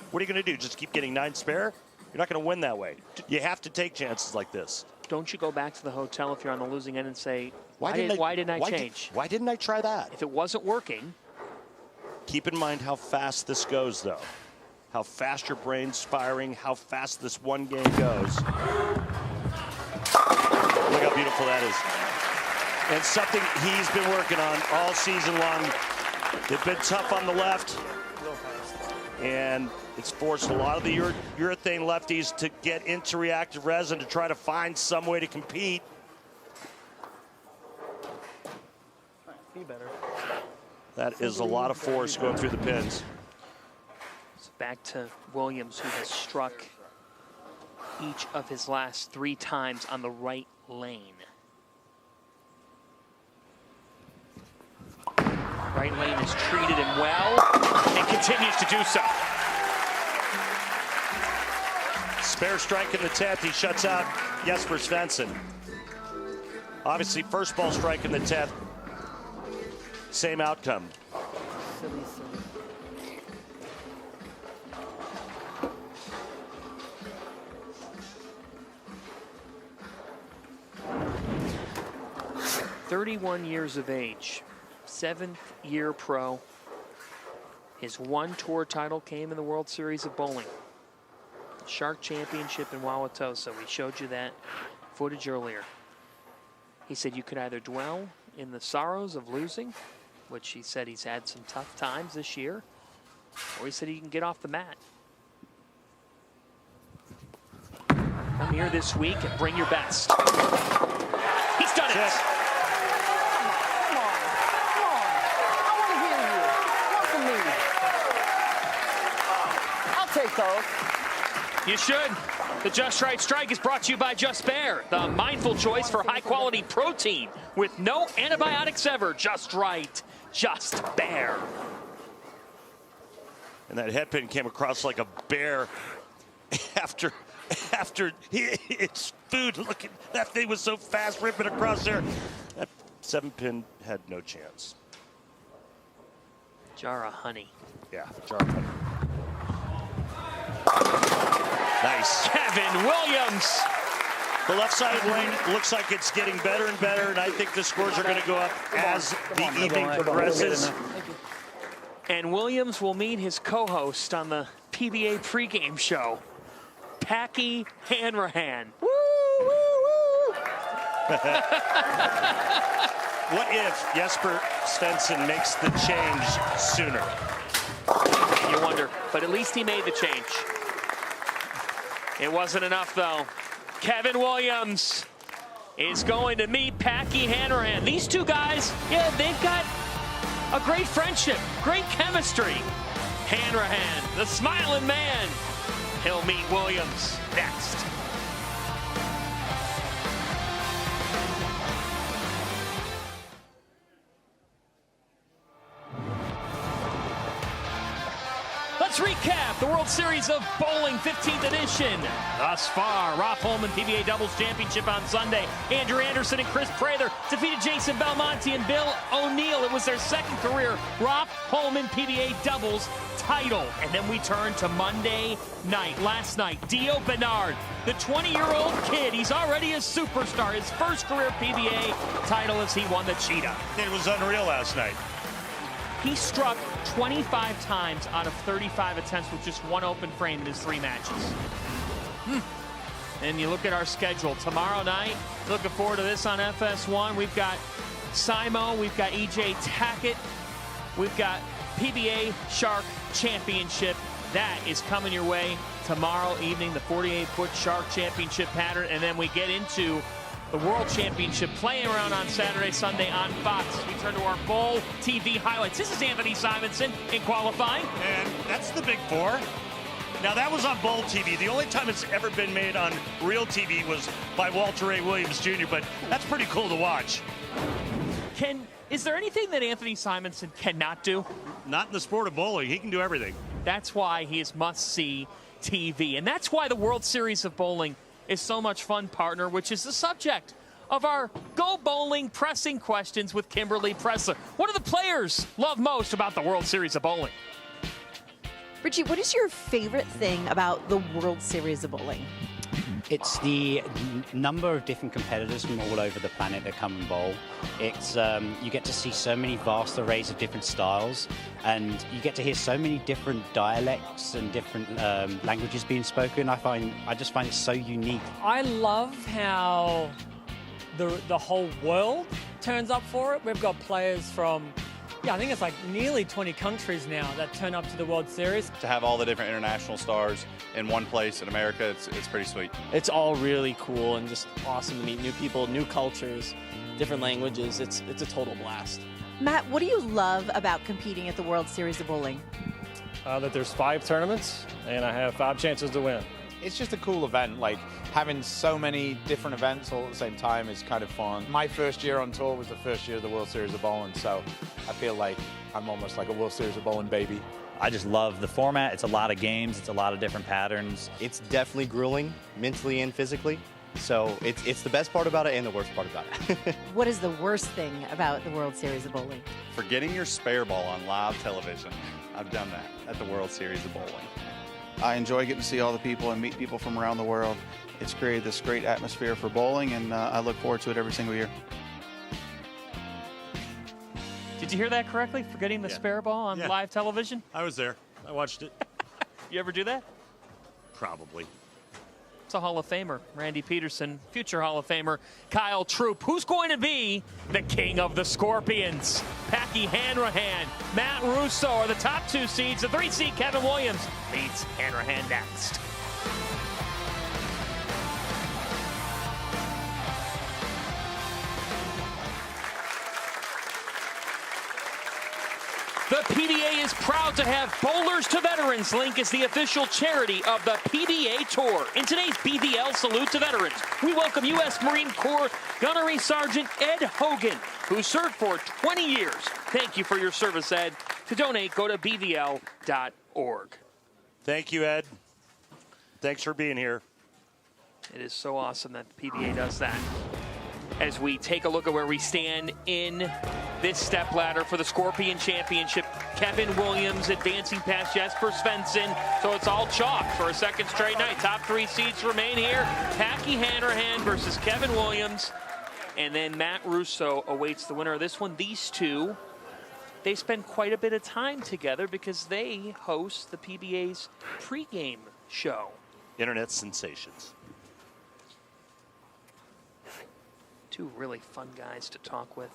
What are you going to do? Just keep getting 9 spare? You're not going to win that way. You have to take chances like this. Don't you go back to the hotel if you're on the losing end and say, why didn't I change? Why didn't I try that? If it wasn't working. Keep in mind how fast this goes, though. how fast your brain's firing, how fast this one game goes. Look how beautiful that is. And something he's been working on all season long. They've been tough on the left, and it's forced a lot of the urethane lefties to get into reactive resin to try to find some way to compete. Be better. That is a lot of force going through the pins. So back to Williams, who has struck each of his last 3 times on the right lane. Right lane is treated him well and continues to do so. Spare strike in the 10th. He shuts out Jesper Svensson. Obviously, first ball strike in the 10th. Same outcome. Silly. 31 years of age, 7th year pro. His 1 tour title came in the World Series of Bowling. Shark Championship in Wauwatosa. We showed you that footage earlier. He said you could either dwell in the sorrows of losing, which he said he's had some tough times this year, or he said you can get off the mat. Come here this week and bring your best. He's done it. Take those. You should. The Just Right Strike is brought to you by Just Bear, the mindful choice for high-quality protein with no antibiotics ever. Just Right. Just Bear. And that headpin came across like a bear after its food. Look at that thing was so fast ripping across there. That 7-pin had no chance. Jar of honey. Yeah, jar of honey. Nice. Kevin Williams. The left side lane looks like it's getting better and better, and I think the scores are going to go up as the evening progresses. And Williams will meet his co-host on the PBA pregame show, Packy Hanrahan. Woo, woo, woo. What if Jesper Svensson makes the change sooner? You wonder, but at least he made the change. It wasn't enough, though. Kevin Williams is going to meet Packy Hanrahan. These two guys, yeah, they've got a great friendship, great chemistry. Hanrahan, the smiling man. He'll meet Williams next. Let's recap the World Series of Bowling 15th edition. Thus far, Rob Holman PBA Doubles Championship on Sunday. Andrew Anderson and Chris Prather defeated Jason Belmonte and Bill O'Neill. It was their second career Rob Holman PBA Doubles title. And then we turn to Monday night. Last night, Dio Bernard, the 20-year-old kid. He's already a superstar. His first career PBA title as he won the Cheetah. It was unreal last night. He struck 25 times out of 35 attempts with just 1 open frame in his 3 matches. And you look at our schedule. Tomorrow night, looking forward to this on FS1. We've got Simo, we've got EJ Tackett, we've got PBA Shark Championship. That is coming your way tomorrow evening, the 48-foot Shark Championship pattern. And then we get into the World Championship playing around on Saturday, Sunday on Fox. We turn to our Bowl TV highlights. This is Anthony Simonson in qualifying. And that's the Big Four. Now, that was on Bowl TV. The only time it's ever been made on real TV was by Walter Ray Williams Jr., but that's pretty cool to watch. Is there anything that Anthony Simonson cannot do? Not in the sport of bowling. He can do everything. That's why he is must-see TV. And that's why the World Series of Bowling is so much fun, partner, which is the subject of our Go Bowling pressing questions with Kimberly Pressler. What do the players love most about the World Series of Bowling? Richie, what is your favorite thing about the World Series of Bowling? It's the number of different competitors from all over the planet that come and bowl. It's you get to see so many vast arrays of different styles, and you get to hear so many different dialects and different languages being spoken. I just find it so unique. I love how the whole world turns up for it. We've got players from, I think it's like nearly 20 countries now that turn up to the World Series. To have all the different international stars in one place in America, it's pretty sweet. It's all really cool and just awesome to meet new people, new cultures, different languages. It's a total blast. Matt, what do you love about competing at the World Series of Bowling? That there's 5 tournaments and I have 5 chances to win. It's just a cool event. Like, having so many different events all at the same time is kind of fun. My first year on tour was the first year of the World Series of Bowling, so I feel like I'm almost like a World Series of Bowling baby. I just love the format. It's a lot of games. It's a lot of different patterns. It's definitely grueling, mentally and physically. So it's the best part about it and the worst part about it. What is the worst thing about the World Series of Bowling? Forgetting your spare ball on live television. I've done that at the World Series of Bowling. I enjoy getting to see all the people and meet people from around the world. It's created this great atmosphere for bowling, and I look forward to it every single year. Did you hear that correctly? Forgetting the spare ball on live television? I was there. I watched it. You ever do that? Probably. It's a Hall of Famer, Randy Pedersen, future Hall of Famer, Kyle Troop. Who's going to be the king of the Scorpions? Packy Hanrahan, Matt Russo are the top 2 seeds. The 3 seed Kevin Williams leads Hanrahan next. The PBA is proud to have Bowlers to Veterans Link as the official charity of the PBA Tour. In today's BVL Salute to Veterans, we welcome U.S. Marine Corps Gunnery Sergeant Ed Hogan, who served for 20 years. Thank you for your service, Ed. To donate, go to bvl.org. Thank you, Ed. Thanks for being here. It is so awesome that the PBA does that. As we take a look at where we stand in this step ladder for the Scorpion Championship, Kevin Williams advancing past Jesper Svensson, so it's all chalk for a second straight night. Top 3 seeds remain here. Packy Hanrahan versus Kevin Williams, and then Matt Russo awaits the winner of this one. These two, they spend quite a bit of time together because they host the PBA's pregame show. Internet sensations. Two really fun guys to talk with.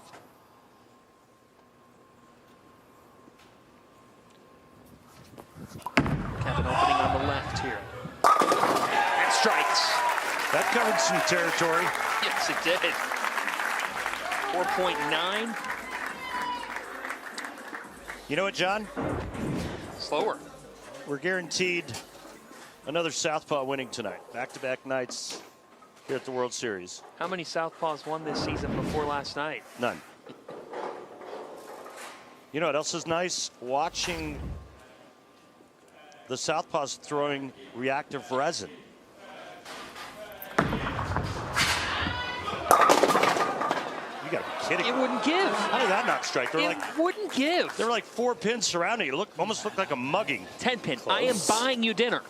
Kevin opening on the left here. And strikes. That covered some territory. Yes, it did. 4.9. You know what, John? Slower. We're guaranteed another Southpaw winning tonight. Back-to-back nights here at the World Series. How many Southpaws won this season before last night? None. You know what else is nice? Watching the Southpaws throwing reactive resin. You gotta be kidding. It wouldn't give. How did that not strike? It wouldn't give. There were like 4 pins surrounding it. It almost looked like a mugging. 10 pin. Close. I am buying you dinner.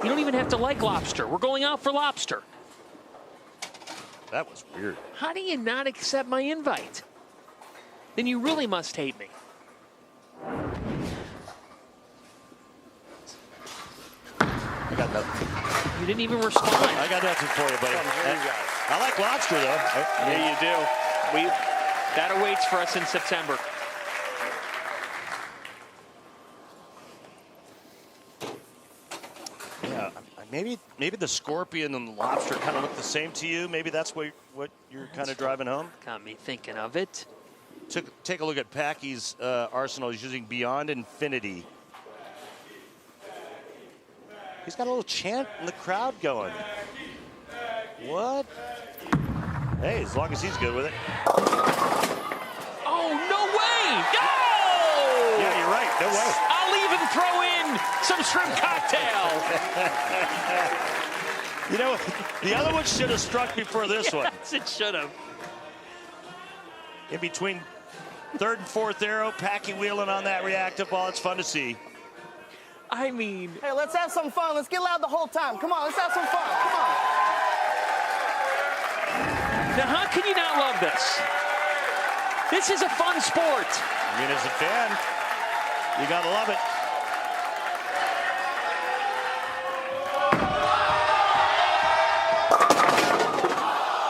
You don't even have to like lobster. We're going out for lobster. That was weird. How do you not accept my invite? Then you really must hate me. I got nothing. You didn't even respond. I got nothing for you, buddy. I like lobster, though. Yeah, you do. That awaits for us in September. Yeah, maybe the scorpion and the lobster kind of look the same to you. Maybe that's what you're kind of driving home. Got me thinking of it. Take a look at Packy's arsenal. He's using Beyond Infinity. He's got a little chant in the crowd going. What? Hey, as long as he's good with it. Oh, no way! No! Yeah, you're right. No way. I'll even throw in some shrimp cocktail. You know, the other one should have struck before this one. Yes, it should have. In between 3rd and 4th arrow, Packy wheeling on that reactive ball. It's fun to see. I mean. Hey, let's have some fun. Let's get loud the whole time. Come on, let's have some fun. Come on. Now, how can you not love this? This is a fun sport. I mean, as a fan, you gotta love it.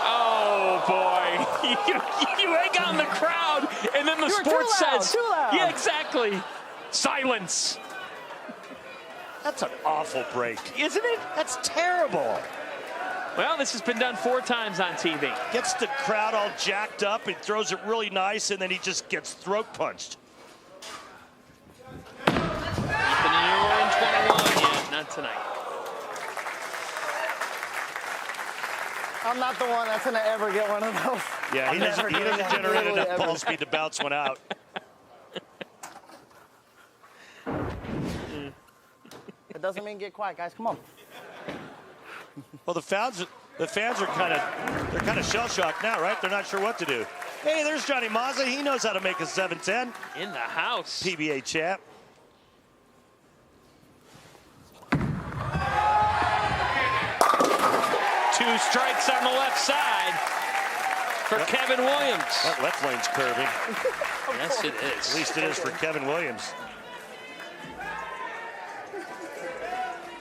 Oh, boy. You egg on the crowd, and then the sport says. Too loud. Yeah, exactly. Silence. That's an awful break. Isn't it? That's terrible. Well, this has been done 4 times on TV. Gets the crowd all jacked up and throws it really nice, and then he just gets throat punched. Keeping it in 21. Yeah, not tonight. I'm not the one that's going to ever get one of those. Yeah, he doesn't generate enough ball speed to bounce one out. It doesn't mean get quiet, guys. Come on. Well, the fans are kind of shell-shocked now, right? They're not sure what to do. Hey, there's Johnny Mazza. He knows how to make a 7-10. In the house. PBA champ. Two strikes on the left side for Kevin Williams. That left lane's curving. Yes, it is. At least it is for Kevin Williams.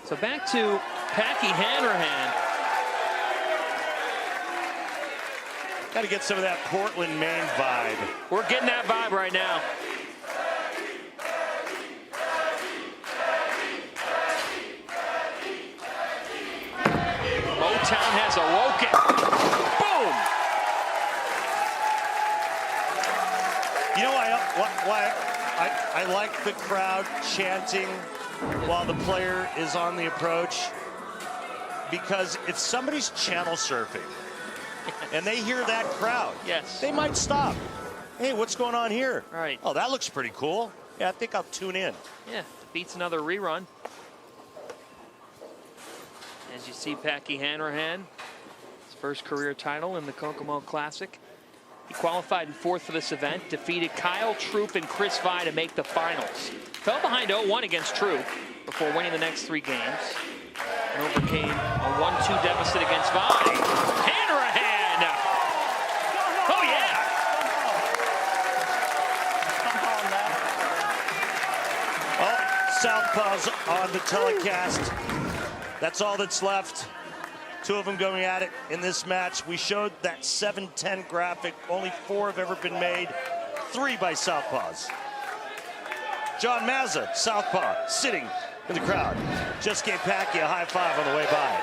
So back to Packy Hanrahan. Got to get some of that Portland, Maine vibe. We're getting that vibe right now. Motown has awoken. Boom! You know why I like the crowd chanting while the player is on the approach? Because if somebody's channel surfing and they hear that crowd, yes, they might stop. Hey, what's going on here? Right. Oh, that looks pretty cool. Yeah, I think I'll tune in. Yeah, beats another rerun. As you see, Packy Hanrahan, his first career title in the Kokomo Classic. He qualified in 4th for this event, defeated Kyle Troop and Chris Vi to make the finals. Fell behind 0-1 against Troop before winning the next 3 games. And overcame a 1-2 deficit against Vi. Hanrahan! Oh, yeah! Oh, Southpaws on the telecast. That's all that's left. 2 of them going at it in this match. We showed that 7-10 graphic. Only 4 have ever been made. 3 by Southpaws. John Mazza, Southpaw, sitting in the crowd. Just gave Packy a high 5 on the way by.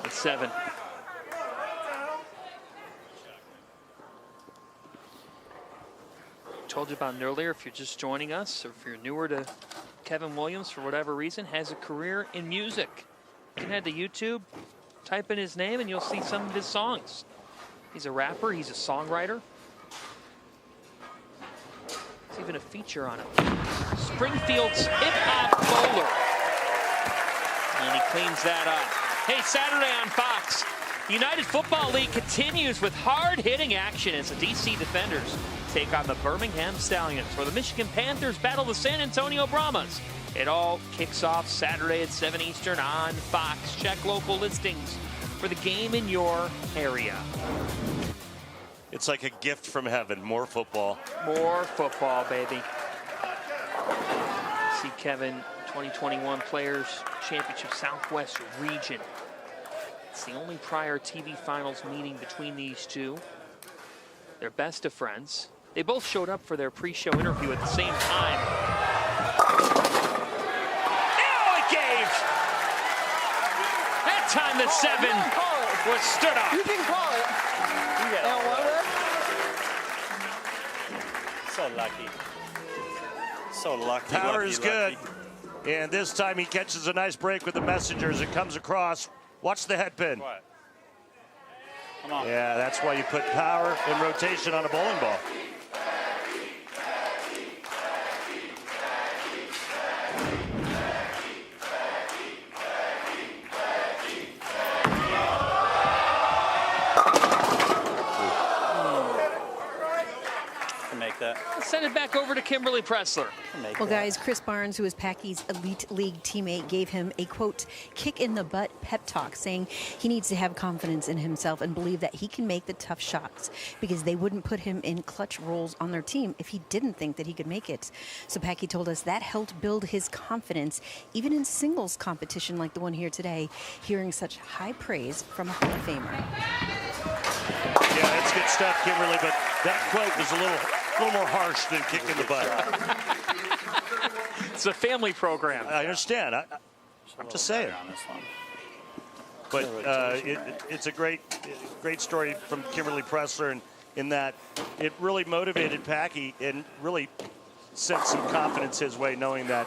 It's 7. Told you about it earlier. If you're just joining us, or if you're newer to Kevin Williams for whatever reason, has a career in music. You can head to YouTube, type in his name, and you'll see some of his songs. He's a rapper. He's a songwriter. There's even a feature on him. Springfield's hip-hop bowler. And he cleans that up. Hey, Saturday on Fox, the United Football League continues with hard-hitting action as the DC Defenders take on the Birmingham Stallions, where the Michigan Panthers battle the San Antonio Brahmas. It all kicks off Saturday at 7 Eastern on Fox. Check local listings for the game in your area. It's like a gift from heaven. More football. More football, baby. See Kevin, 2021 Players Championship Southwest Region. It's the only prior TV finals meeting between these two. They're best of friends. They both showed up for their pre-show interview at the same time. Oh, it gave! That time the 7 was stood up. You can call it. So lucky. So lucky. Power lucky, is good. lucky. And this time he catches a nice break with the Messengers. It comes across. Watch the head pin. What? Come on. Yeah, that's why you put power in rotation on a bowling ball. Send it back over to Kimberly Pressler. Well, guys, Chris Barnes, who is Packy's Elite League teammate, gave him a, quote, kick in the butt pep talk, saying he needs to have confidence in himself and believe that he can make the tough shots because they wouldn't put him in clutch roles on their team if he didn't think that he could make it. So Packy told us that helped build his confidence, even in singles competition like the one here today, hearing such high praise from a Hall of Famer. Yeah, that's good stuff, Kimberly, but that quote was a little more harsh than kick in the butt. It's a family program. I understand. I'm just saying. But it's a great story from Kimberly Pressler, in that it really motivated Packy and really sent some confidence his way, knowing that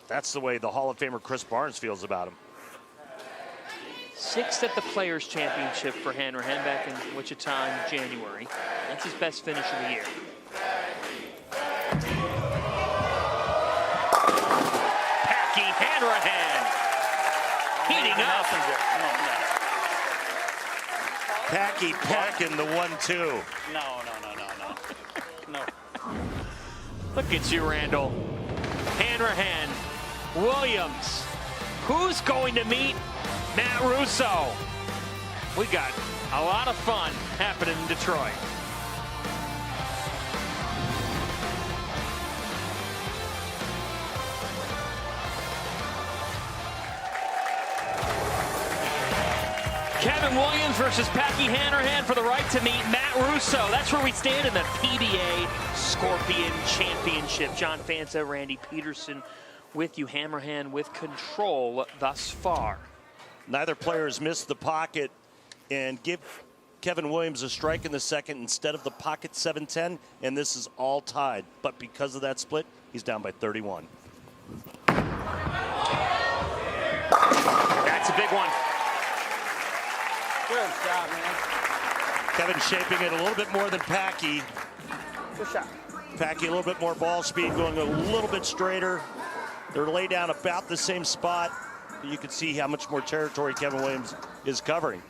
that's the way the Hall of Famer Chris Barnes feels about him. 6th at the Players' Championship for Hanrahan back in Wichita in January. That's his best finish of the year. Packy Hanrahan heating up. Packy packing the 1-2. No. Look at you, Randall. Hanrahan, Williams. Who's going to meet Matt Russo? We got a lot of fun happening in Detroit. Kevin Williams versus Packy Hanrahan for the right to meet Matt Russo. That's where we stand in the PBA Scorpion Championship. John Fanta, Randy Pedersen with you. Hanrahan with control thus far. Neither player has missed the pocket, and give Kevin Williams a strike in the second instead of the pocket 7-10, and this is all tied. But because of that split, he's down by 31. That's a big one. Good shot, man. Kevin shaping it a little bit more than Packy. Good shot. Packy a little bit more ball speed, going a little bit straighter. They're laid down about the same spot. You can see how much more territory Kevin Williams is covering.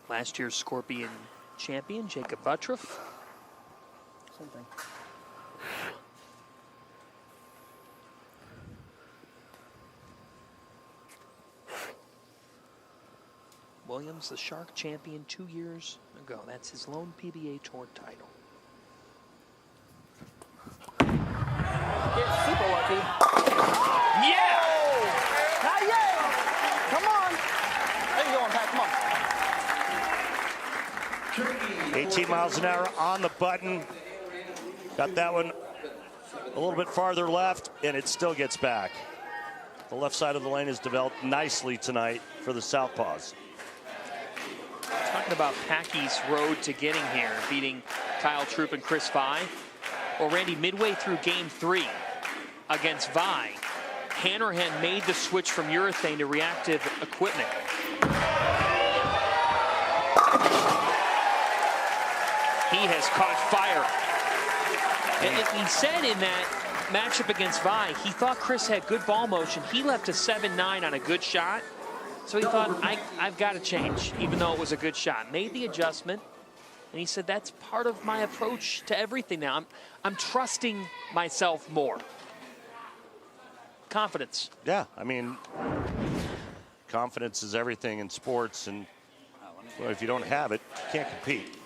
Last year's Scorpion champion, Jacob Buttroff. Same thing. Williams, the Shark champion 2 years ago. That's his lone PBA Tour title. Get super lucky. Yeah! Not yet. Come on. There you go, Pat. Come on. 18 miles an hour on the button. Got that one a little bit farther left, and it still gets back. The left side of the lane has developed nicely tonight for the Southpaws. Talking about Packy's road to getting here, beating Kyle Troop and Chris Vi. Well, Randy, midway through game 3 against Vi, Hanrahan made the switch from urethane to reactive equipment. He has caught fire. And he said in that matchup against Vi, he thought Chris had good ball motion. He left a 7-9 on a good shot. So he thought, I've got to change, even though it was a good shot. Made the adjustment, and he said, that's part of my approach to everything now. I'm trusting myself more. Confidence. Yeah, I mean, confidence is everything in sports, and well, if you don't have it, you can't compete.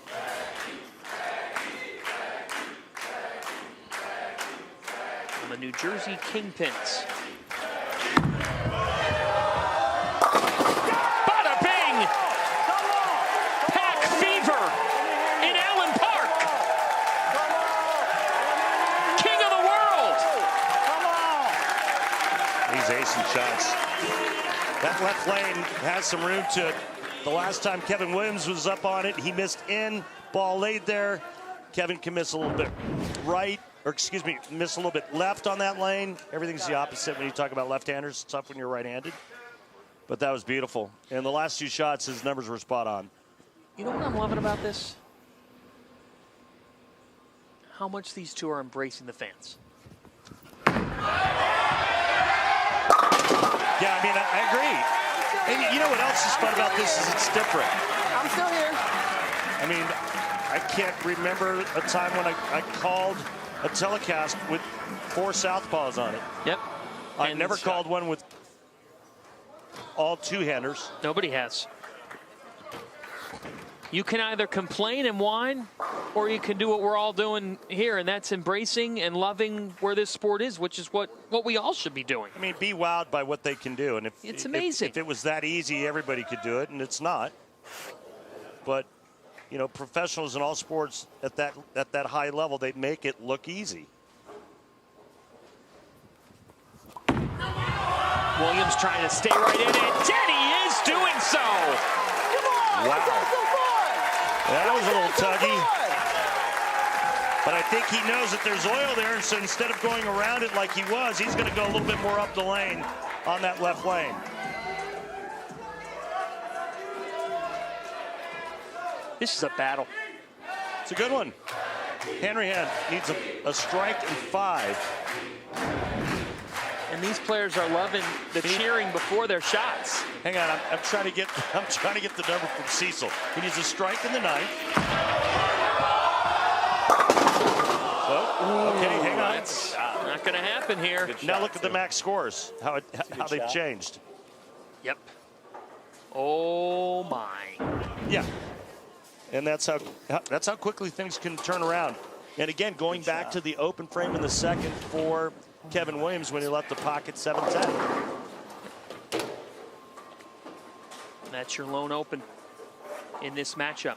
On the New Jersey Kingpins. Shots. That left lane has some room to it. The last time Kevin Williams was up on it, he missed in. Ball laid there. Kevin can miss a little bit right, or excuse me, miss a little bit left on that lane. Everything's the opposite when you talk about left-handers. It's tough when you're right-handed. But that was beautiful. And the last 2 shots, his numbers were spot on. You know what I'm loving about this? How much these two are embracing the fans. Yeah, I mean, I agree. And you know what else what's so fun about this is it's different. I'm still here. I mean, I can't remember a time when I called a telecast with 4 southpaws on it. Yep. I've never called one with all two-handers. Nobody has. You can either complain and whine, or you can do what we're all doing here, and that's embracing and loving where this sport is, which is what we all should be doing. I mean, be wowed by what they can do. And It's amazing. If it was that easy, everybody could do it, and it's not. But, you know, professionals in all sports at that high level, they make it look easy. Williams trying to stay right in it. Denny is doing so. Wow. That was a little tuggy. But I think he knows that there's oil there, and so instead of going around it like he was, he's going to go a little bit more up the lane on that left lane. This is a battle. It's a good one. Hanrahan needs a strike and 5. And these players are loving the cheering before their shots. Hang on, I'm trying to get the number from Cecil. He needs a strike in the 9th. Oh, okay, hang on. It's not going to happen here. Now look at the max scores. How they've changed. Yep. Oh my. Yeah. And that's how quickly things can turn around. And again, going back to the open frame in the second for Kevin Williams when he left the pocket 7-10. That's your lone open in this matchup.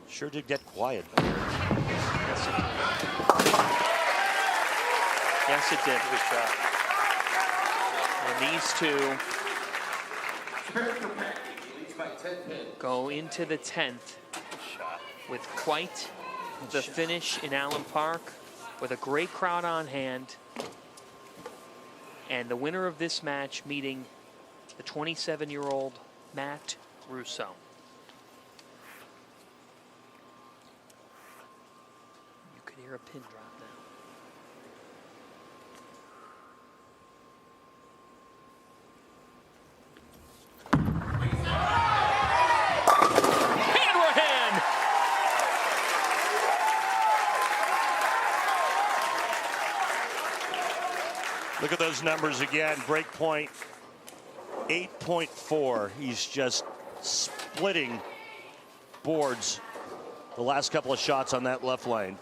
Sure did get quiet. Yes, it did. Good shot. And these two go into the 10th with quite the finish in Allen Park, with a great crowd on hand. And the winner of this match meeting the 27-year-old Matt Russo. You could hear a pin drop now. Look at those numbers again. Break point 8.4. He's just splitting boards the last couple of shots on that left lane.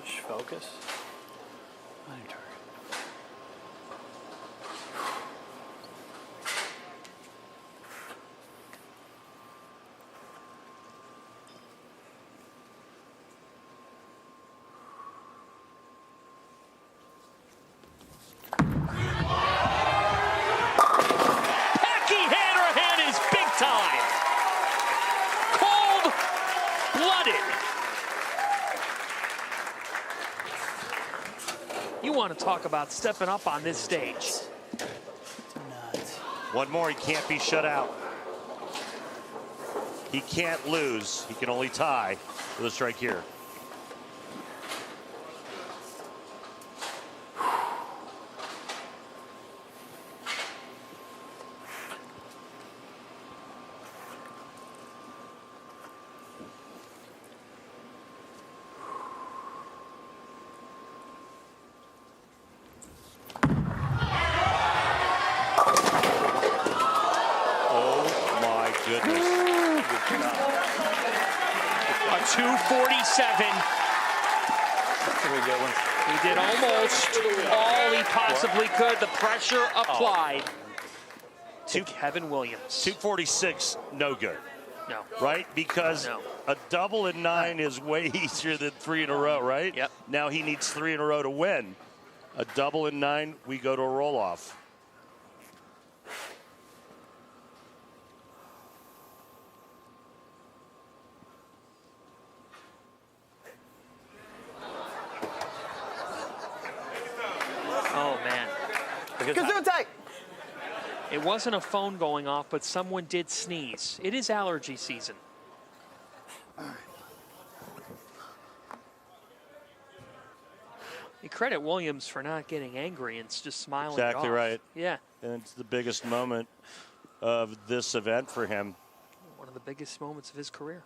Just focus. Talk about stepping up on this stage. One more, he can't be shut out. He can't lose. He can only tie with a strike here. He did almost all he possibly could. The pressure applied to Kevin Williams. 246, no good. No. Right? Because a double in 9 is way easier than 3 in a row, right? Yep. Now he needs 3 in a row to win. A double in 9, we go to a roll-off. It wasn't a phone going off, but someone did sneeze. It is allergy season. You credit Williams for not getting angry and just smiling. Exactly it off. right. Yeah. And it's the biggest moment of this event for him. One of the biggest moments of his career.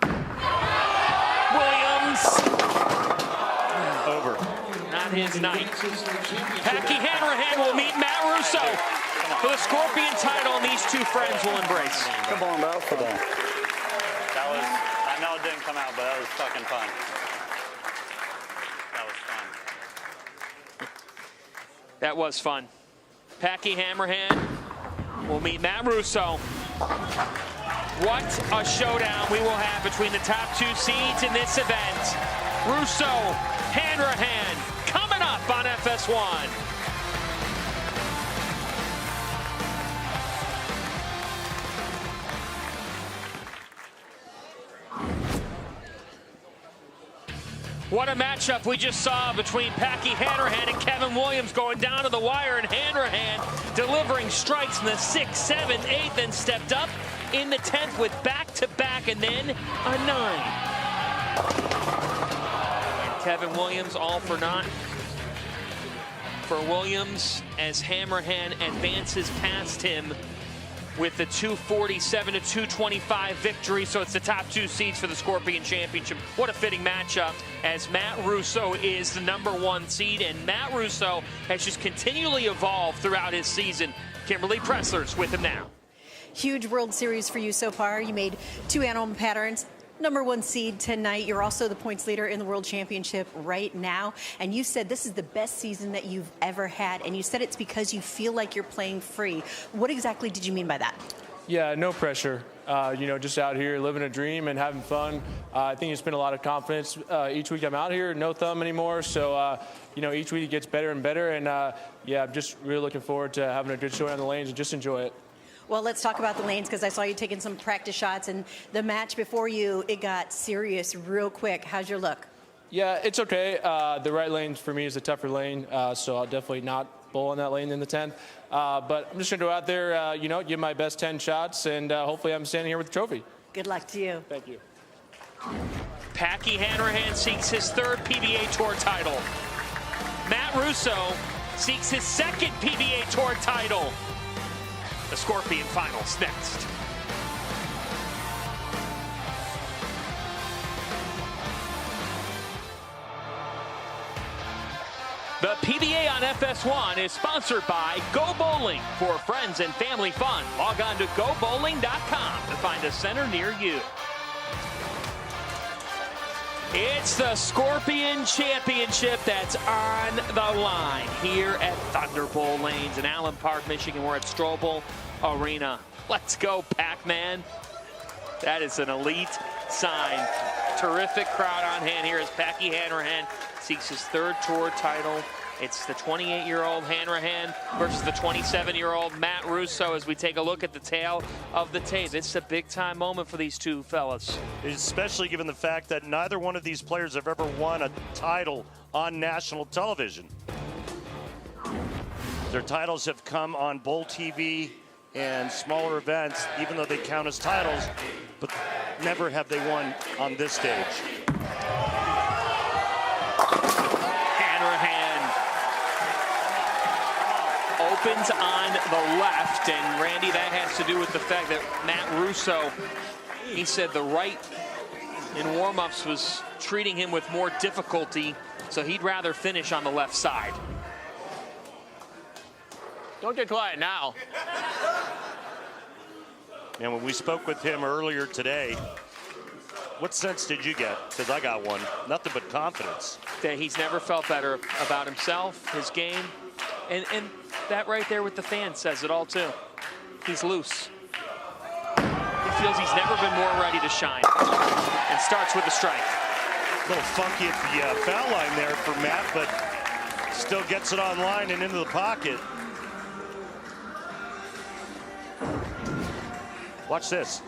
Williams. Over. Not his night. Packy Hanrahan will meet Matt Russo for the Scorpion title, and these two friends will embrace. Come on, basketball. That was, I know it didn't come out, but that was fucking fun. That was fun. That was fun. Packy Hanrahan will meet Matt Russo. What a showdown we will have between the top two seeds in this event. Russo, Hanrahan, coming up on FS1. What a matchup we just saw between Packy Hanrahan and Kevin Williams, going down to the wire, and Hanrahan delivering strikes in the 6th, 7th, 8th, and stepped up in the 10th with back-to-back and then a 9. And Kevin Williams all for naught for Williams as Hanrahan advances past him with the 247-225 victory. So it's the top two seeds for the Scorpion Championship. What a fitting matchup, as Matt Russo is the #1 seed, and Matt Russo has just continually evolved throughout his season. Kimberly Pressler's with him now. Huge World Series for you so far. You made 2 animal patterns. #1 seed tonight. You're also the points leader in the World Championship right now. And you said this is the best season that you've ever had. And you said it's because you feel like you're playing free. What exactly did you mean by that? Yeah, no pressure. You know, just out here living a dream and having fun. I think it's been a lot of confidence. Each week I'm out here, no thumb anymore. So, you know, each week it gets better and better. And, yeah, I'm just really looking forward to having a good show on the lanes and just enjoy it. Well, let's talk about the lanes, because I saw you taking some practice shots, and the match before you, it got serious real quick. How's your look? Yeah, it's okay. The right lane for me is a tougher lane, so I'll definitely not bowl in that lane in the 10th. But I'm just going to go out there, you know, give my best 10 shots, and hopefully I'm standing here with the trophy. Good luck to you. Thank you. Packy Hanrahan seeks his 3rd PBA Tour title. Matt Russo seeks his 2nd PBA Tour title. The Scorpion Finals next. The PBA on FS1 is sponsored by Go Bowling. For friends and family fun, log on to gobowling.com to find a center near you. It's the Scorpion Championship that's on the line here at Thunder Bowl Lanes in Allen Park, Michigan. We're at Strobel Arena. Let's go, Pac-Man. That is an elite sign. Terrific crowd on hand here as Packy Hanrahan seeks his 3rd tour title. It's the 28-year-old Hanrahan versus the 27-year-old Matt Russo as we take a look at the tail of the tape. It's a big-time moment for these two fellas. Especially given the fact that neither one of these players have ever won a title on national television. Their titles have come on Bowl TV and smaller events, even though they count as titles, but never have they won on this stage. Opens on the left, and Randy, that has to do with the fact that Matt Russo, he said the right in warm-ups was treating him with more difficulty, so he'd rather finish on the left side. Don't get quiet now. And when we spoke with him earlier today, what sense did you get? Because I got one. Nothing but confidence. That he's never felt better about himself, his game, and that right there with the fans says it all too. He's loose. He feels he's never been more ready to shine. And starts with a strike. A little funky at the foul line there for Matt, but still gets it on line and into the pocket. Watch this.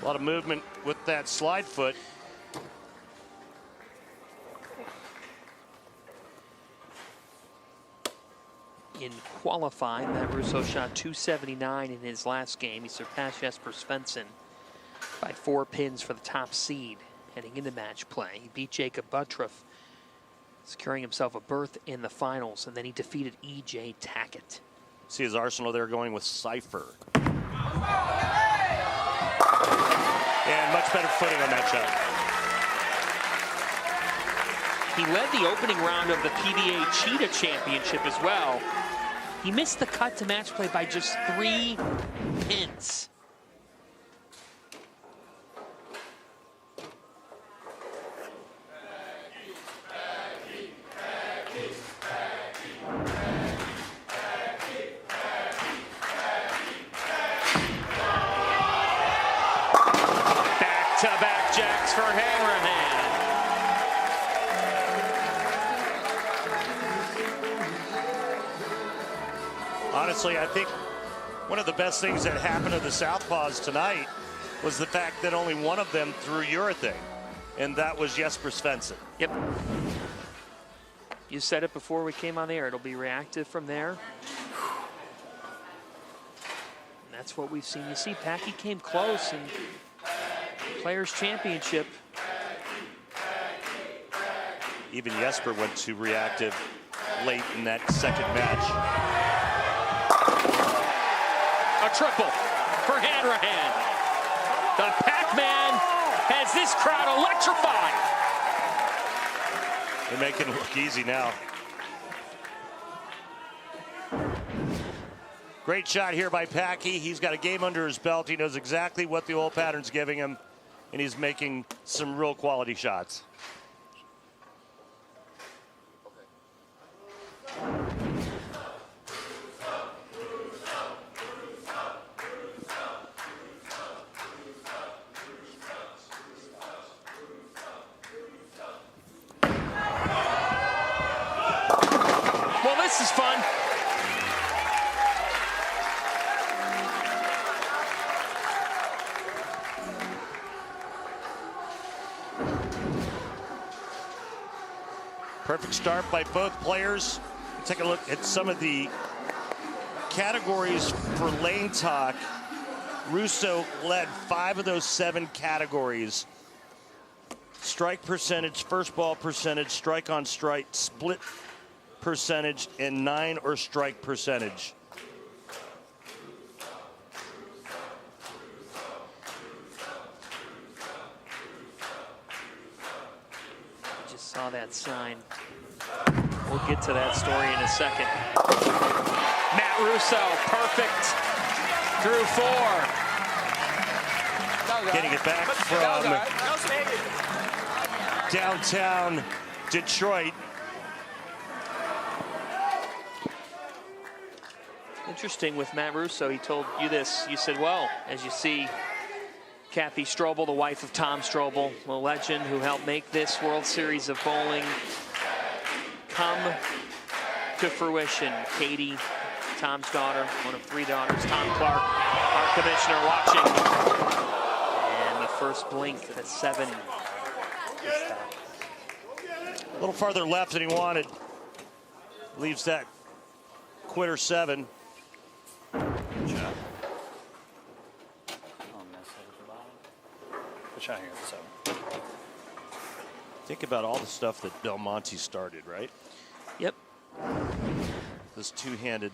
A lot of movement with that slide foot. In qualifying, Matt Russo shot 279 in his last game. He surpassed Jesper Svensson by 4 pins for the top seed heading into match play. He beat Jacob Buttroff, securing himself a berth in the finals, and then he defeated E.J. Tackett. See his arsenal there going with Cypher. And much better footing on that shot. He led the opening round of the PBA Cheetah Championship as well. He missed the cut to match play by just 3 pins. Back-to-back jacks for Hanrahan. Honestly, I think one of the best things that happened to the Southpaws tonight was the fact that only one of them threw urethane, and that was Jesper Svensson. Yep. You said it before we came on the air. It'll be reactive from there. And that's what we've seen. You see, Packy came close in Players' Championship. Even Jesper went to reactive late in that second match. A triple for Hanrahan. The Pac-Man has this crowd electrified. They're making it look easy now. Great shot here by Packy. He's got a game under his belt. He knows exactly what the old pattern's giving him, and he's making some real quality shots. Well, this is fun. Perfect start by both players. Take a look at some of the categories for Lane Talk. Russo led 5 of those 7 categories. Strike percentage, first ball percentage, strike on strike, split percentage, and 9 or strike percentage. Just saw that sign. We'll get to that story in a second. Matt Russo, perfect through 4. Getting it back from downtown Detroit. Interesting with Matt Russo, he told you this. You said, well, as you see, Kathy Strobel, the wife of Tom Strobel, a legend who helped make this World Series of Bowling come to fruition. Katie, Tom's daughter, one of 3 daughters. Tom Clark, our commissioner, watching. And the first blink at 7. A little farther left than he wanted. Leaves that quitter 7. Good shot. Good shot here at the 7. Think about all the stuff that Belmonte started, right? Yep. This two-handed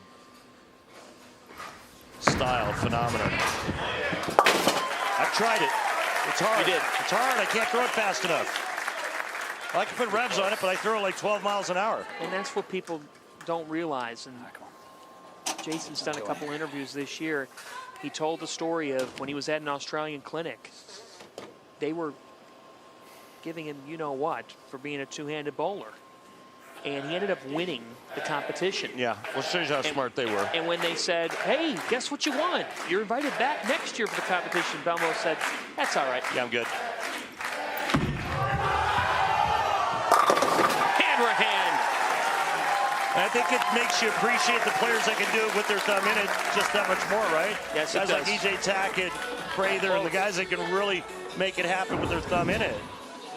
style phenomenon. I've tried it. It's hard. You did. It's hard. I can't throw it fast enough. I can put revs on it, but I throw it like 12 miles an hour. And that's what people don't realize. And Jason's done a couple interviews this year. He told the story of when he was at an Australian clinic. They were giving him you-know-what for being a two-handed bowler. And he ended up winning the competition. Yeah, well, shows you how smart they were. And when they said, hey, guess what you won? You're invited back next year for the competition, Belmo said, that's all right. Yeah, I'm good. Hanrahan. I think it makes you appreciate the players that can do it with their thumb in it just that much more, right? Yes, it guys does. like E.J. Tackett, Prather, and the guys that can really make it happen with their thumb in it.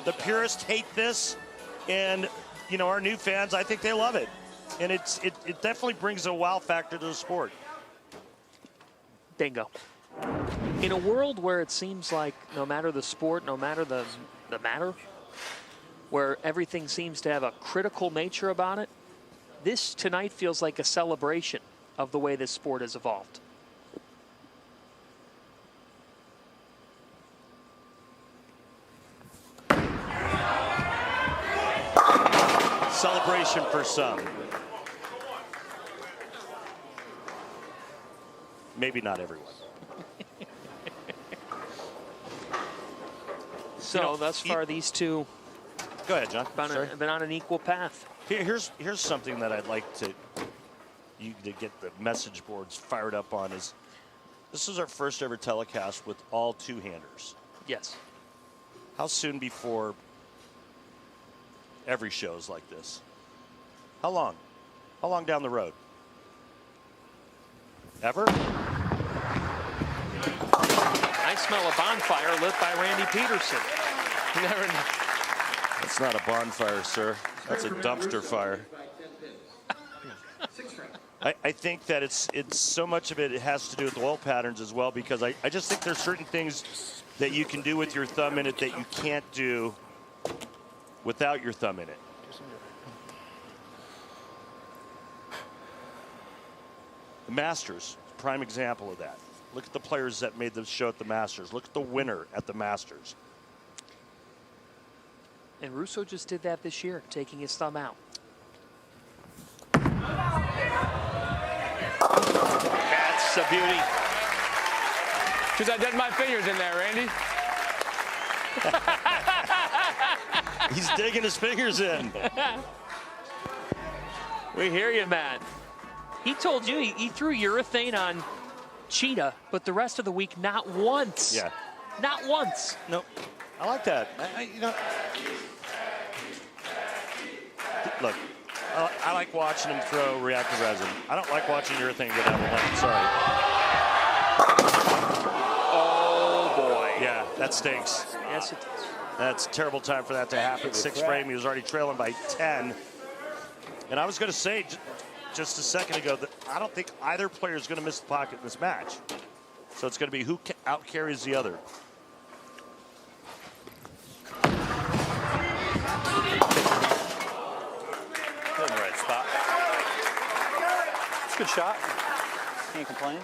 The purists hate this, and you know, our new fans, I think they love it. And it definitely brings a wow factor to the sport. Bingo. In a world where it seems like no matter the sport, no matter the matter, where everything seems to have a critical nature about it, this tonight feels like a celebration of the way this sport has evolved. Celebration for some. Maybe not everyone. So thus far, these two Go ahead, John. have been on an equal path. Here's something that I'd like you to get the message boards fired up on is this is our first ever telecast with all two-handers. Yes. How soon before every show is like this? How long? How long down the road? Ever? I smell a bonfire lit by Randy Pedersen. You never know. That's not a bonfire, sir. That's a dumpster fire. I think that it's so much of it has to do with oil patterns as well, because I just think there's certain things that you can do with your thumb in it that you can't do without your thumb in it. The Masters, prime example of that. Look at the players that made the show at the Masters. Look at the winner at the Masters. And Russo just did that this year, taking his thumb out. That's a beauty. Because I did my fingers in there, Randy. He's digging his fingers in. We hear you, Matt. He told you he threw urethane on Cheetah, but the rest of the week, not once. Yeah. Not once. Nope. I like that. Look, I like watching him throw reactive resin. I don't like watching urethane go down the lane. Sorry. Oh, boy. Yeah, that stinks. Yes, it does. That's a terrible time for that to happen. 6th frame, he was already trailing by 10. And I was going to say just a second ago that I don't think either player is going to miss the pocket in this match. So it's going to be who out-carries the other. In the right spot. It's a good shot. Can't complain.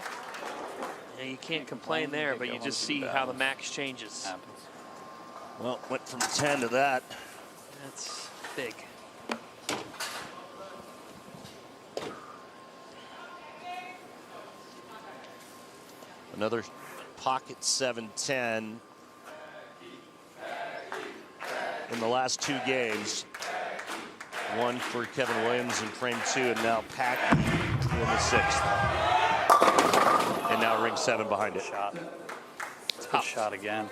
Yeah, you can't complain there, but you just see how the max changes. Well, went from 10 to that. That's big. Another pocket 7-10 in the last 2 games. One for Kevin Williams in frame 2, and now Packy in the 6th. And now ring 7 behind it. Shot. It's a good shot again.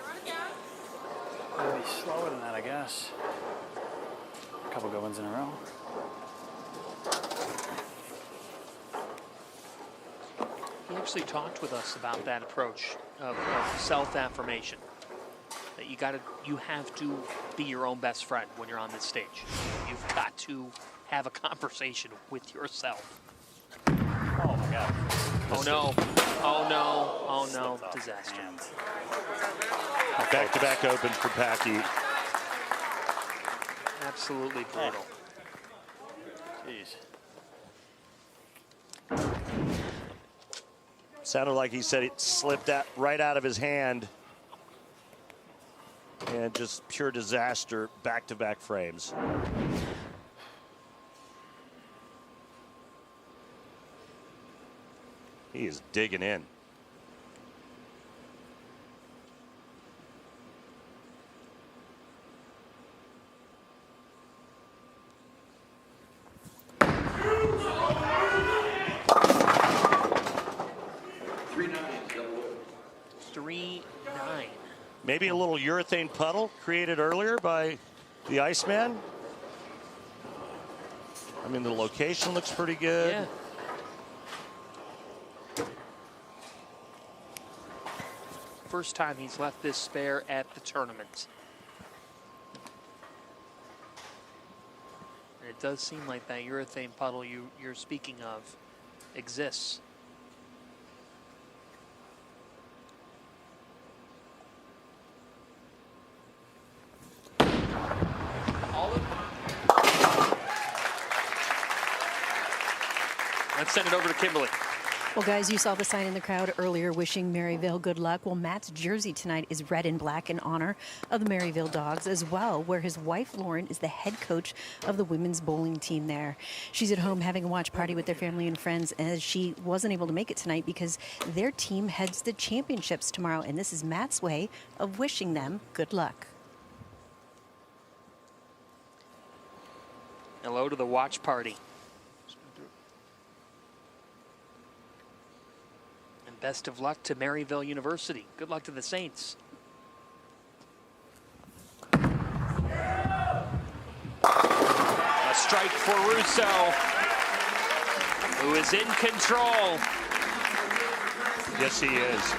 Maybe slower than that, I guess. A couple good ones in a row. He actually talked with us about that approach of self-affirmation. That you have to be your own best friend when you're on this stage. You've got to have a conversation with yourself. Oh my God. Oh no. Oh no. Oh no. Disaster. Back-to-back open for Packy. Absolutely brutal. Jeez. Sounded like he said it slipped right out of his hand. And just pure disaster, back-to-back frames. He is digging in. Maybe a little urethane puddle created earlier by the Iceman. I mean, the location looks pretty good. Yeah. First time he's left this spare at the tournament. And it does seem like that urethane puddle you're speaking of exists. send it over to Kimberly. Well, guys, you saw the sign in the crowd earlier wishing Maryville good luck. Well, Matt's jersey tonight is red and black in honor of the Maryville Dogs as well, where his wife, Lauren, is the head coach of the women's bowling team there. She's at home having a watch party with their family and friends as she wasn't able to make it tonight because their team heads the championships tomorrow, and this is Matt's way of wishing them good luck. Hello to the watch party. And best of luck to Maryville University. Good luck to the Saints. A strike for Russo, who is in control. Yes, he is.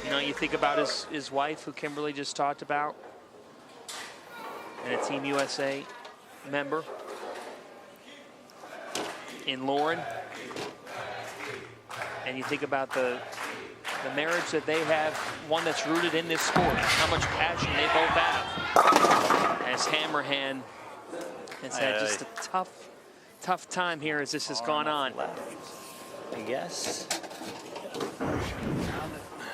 You know, you think about his wife, who Kimberly just talked about, and a Team USA member in Lauren. And you think about the marriage that they have, one that's rooted in this sport, how much passion they both have. As Hammerhand has had just a tough time here as this has gone on. I guess.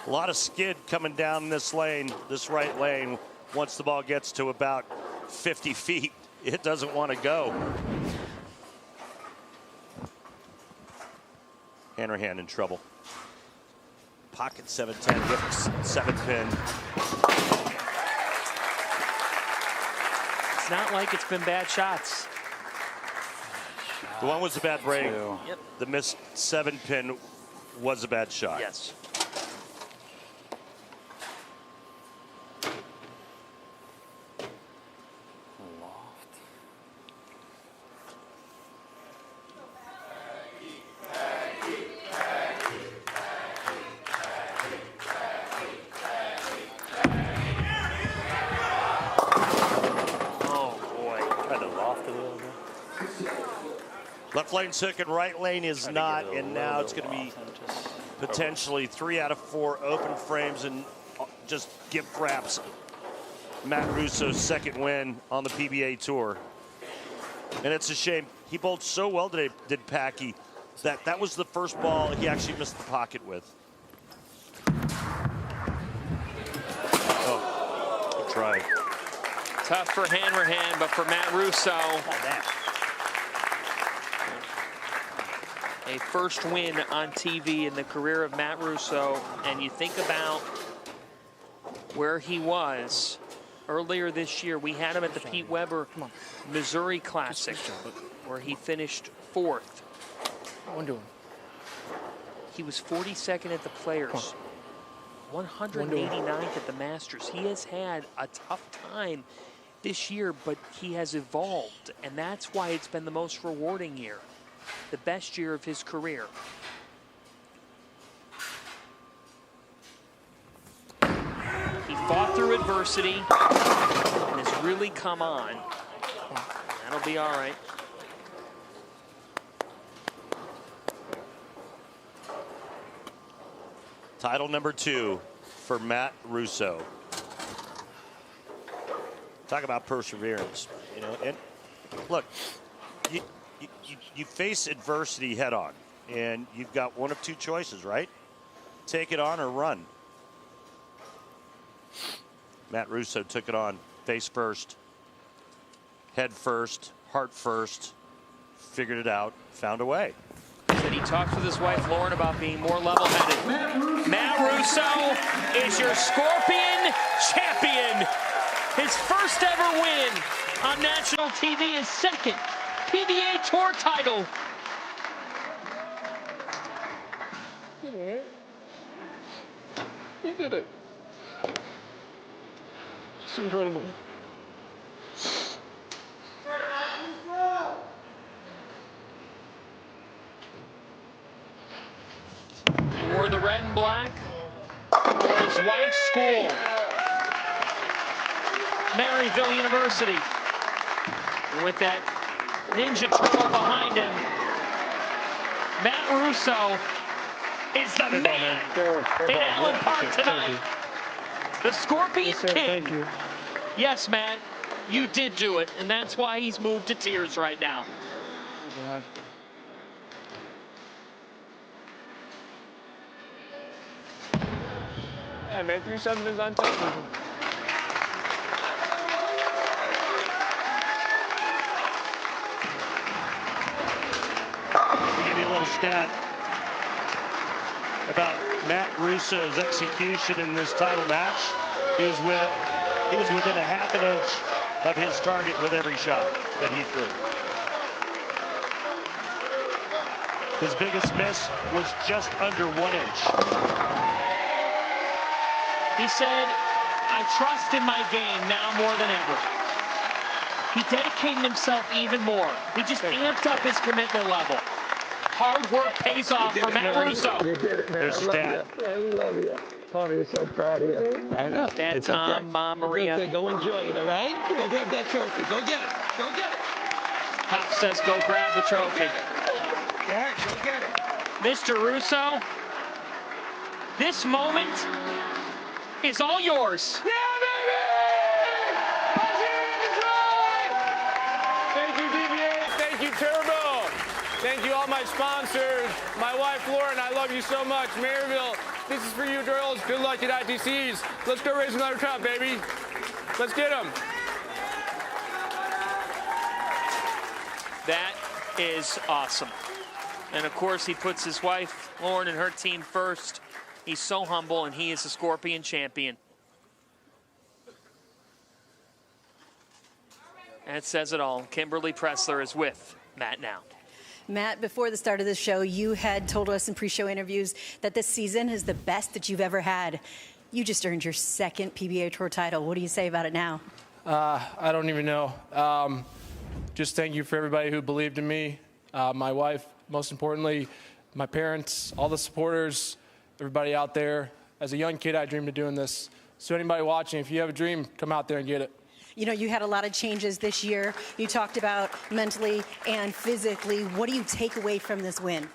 A lot of skid coming down this lane, this right lane. Once the ball gets to about 50 feet, it doesn't want to go. Hanrahan in trouble. Pocket 7-10, whips 7-pin. It's not like it's been bad shots. The one was a bad break. Yep. The missed 7-pin was a bad shot. Yes. Left lane's hook and right lane is not, and now it's going to be potentially 3 out of 4 open frames and just gift wraps Matt Russo's second win on the PBA Tour. And it's a shame. He bowled so well today, did Packy, that was the first ball he actually missed the pocket with. Oh, good try. Tough for Hanrahan, but for Matt Russo, a first win on TV in the career of Matt Russo. And you think about where he was earlier this year. We had him at the Pete Weber Missouri Classic, where he finished 4th. He was 42nd at the Players, 189th at the Masters. He has had a tough time this year, but he has evolved, and that's why it's been the most rewarding year, the best year of his career. He fought through adversity and has really come on. That'll be all right. Title number 2 for Matt Russo. Talk about perseverance, you know. And look, you face adversity head on, and you've got one of 2 choices, right? Take it on or run. Matt Russo took it on, face first, head first, heart first, figured it out, found a way. Said he talked with his wife Lauren about being more level-headed. Matt Russo is your Scorpion champion. His first ever win on national TV, his second PBA Tour title. You did it. You did it. It's incredible. He wore the red and black for his wife's school, Maryville University. And with that Ninja Turtle behind him, Matt Russo is the man in Allen Park tonight. The Scorpion King. Thank you. Yes, Matt. You did do it, and that's why he's moved to tears right now. Yeah, man, 3-7 is on television. I'll give you a little stat about Matt Russo's execution in this title match. He was within a half an inch of his target with every shot that he threw. His biggest miss was just under 1 inch. He said, I trust in my game now more than ever. He dedicated himself even more. He just amped up his commitment level. Hard work pays off for Matt Russo. You did it, man. There's Dad. I love you. Tommy is so proud of you. I know. Dad, Tom, Mom, Maria. Okay, go enjoy it, all right? Go grab that trophy. Go get it. Go get it. Pop says go grab the trophy. Yeah, go get it. Mr. Russo, this moment is all yours. Yeah, baby! Thank you, PBA. Thank you, Turbo. Thank you, all my sponsors. My wife, Lauren, I love you so much. Maryville, this is for you, girls. Good luck at ITCs. Let's go raise another cup, baby. Let's get them. That is awesome. And of course, he puts his wife, Lauren, and her team first. He's so humble, and he is a Scorpion champion. And it says it all. Kimberly Pressler is with Matt now. Matt, before the start of the show, you had told us in pre-show interviews that this season is the best that you've ever had. You just earned your second PBA Tour title. What do you say about it now? I don't even know. Just thank you for everybody who believed in me. My wife, most importantly, my parents, all the supporters, everybody out there. As a young kid, I dreamed of doing this. So anybody watching, if you have a dream, come out there and get it. You know, you had a lot of changes this year. You talked about mentally and physically. What do you take away from this win?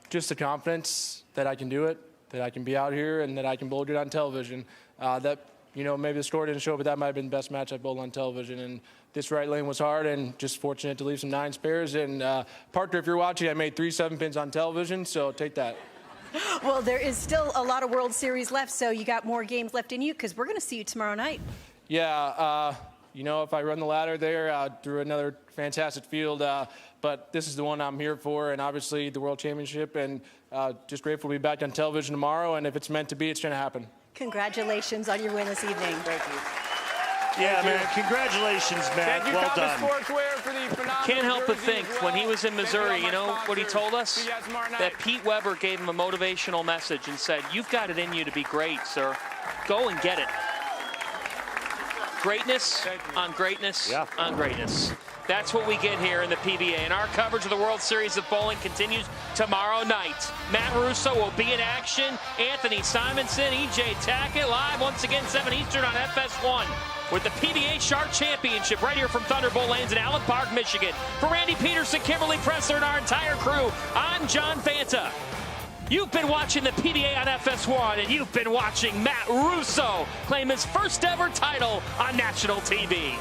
Just the confidence that I can do it, that I can be out here, and that I can bowl it on television. Maybe the score didn't show, but that might have been the best match I bowled on television. And this right lane was hard, and just fortunate to leave some 9 spares. And Parker, if you're watching, I made 3 7-pins on television, so take that. Well, there is still a lot of World Series left, so you got more games left in you, because we're going to see you tomorrow night. Yeah, if I run the ladder there through another fantastic field, but this is the one I'm here for, and obviously the World Championship, and just grateful to be back on television tomorrow, and if it's meant to be, it's going to happen. Congratulations on your win this evening. Thank you. Yeah, man, congratulations, Matt. Thank you, well Compass done. Sportswear, for the phenomenal Can't help but jerseys think, as well. when he was in Missouri, Thank you know what he told us? See you guys tomorrow night. That Pete Weber gave him a motivational message and said, you've got it in you to be great, sir. Go and get it. Greatness on greatness on greatness. That's what we get here in the PBA. And our coverage of the World Series of Bowling continues tomorrow night. Matt Russo will be in action. Anthony Simonson, EJ Tackett live once again, 7 Eastern on FS1 with the PBA Shark Championship right here from Thunderbolt Lanes in Allen Park, Michigan. For Randy Pedersen, Kimberly Pressler, and our entire crew, I'm John Fanta. You've been watching the PBA on FS1, and you've been watching Matt Russo claim his first ever title on national TV.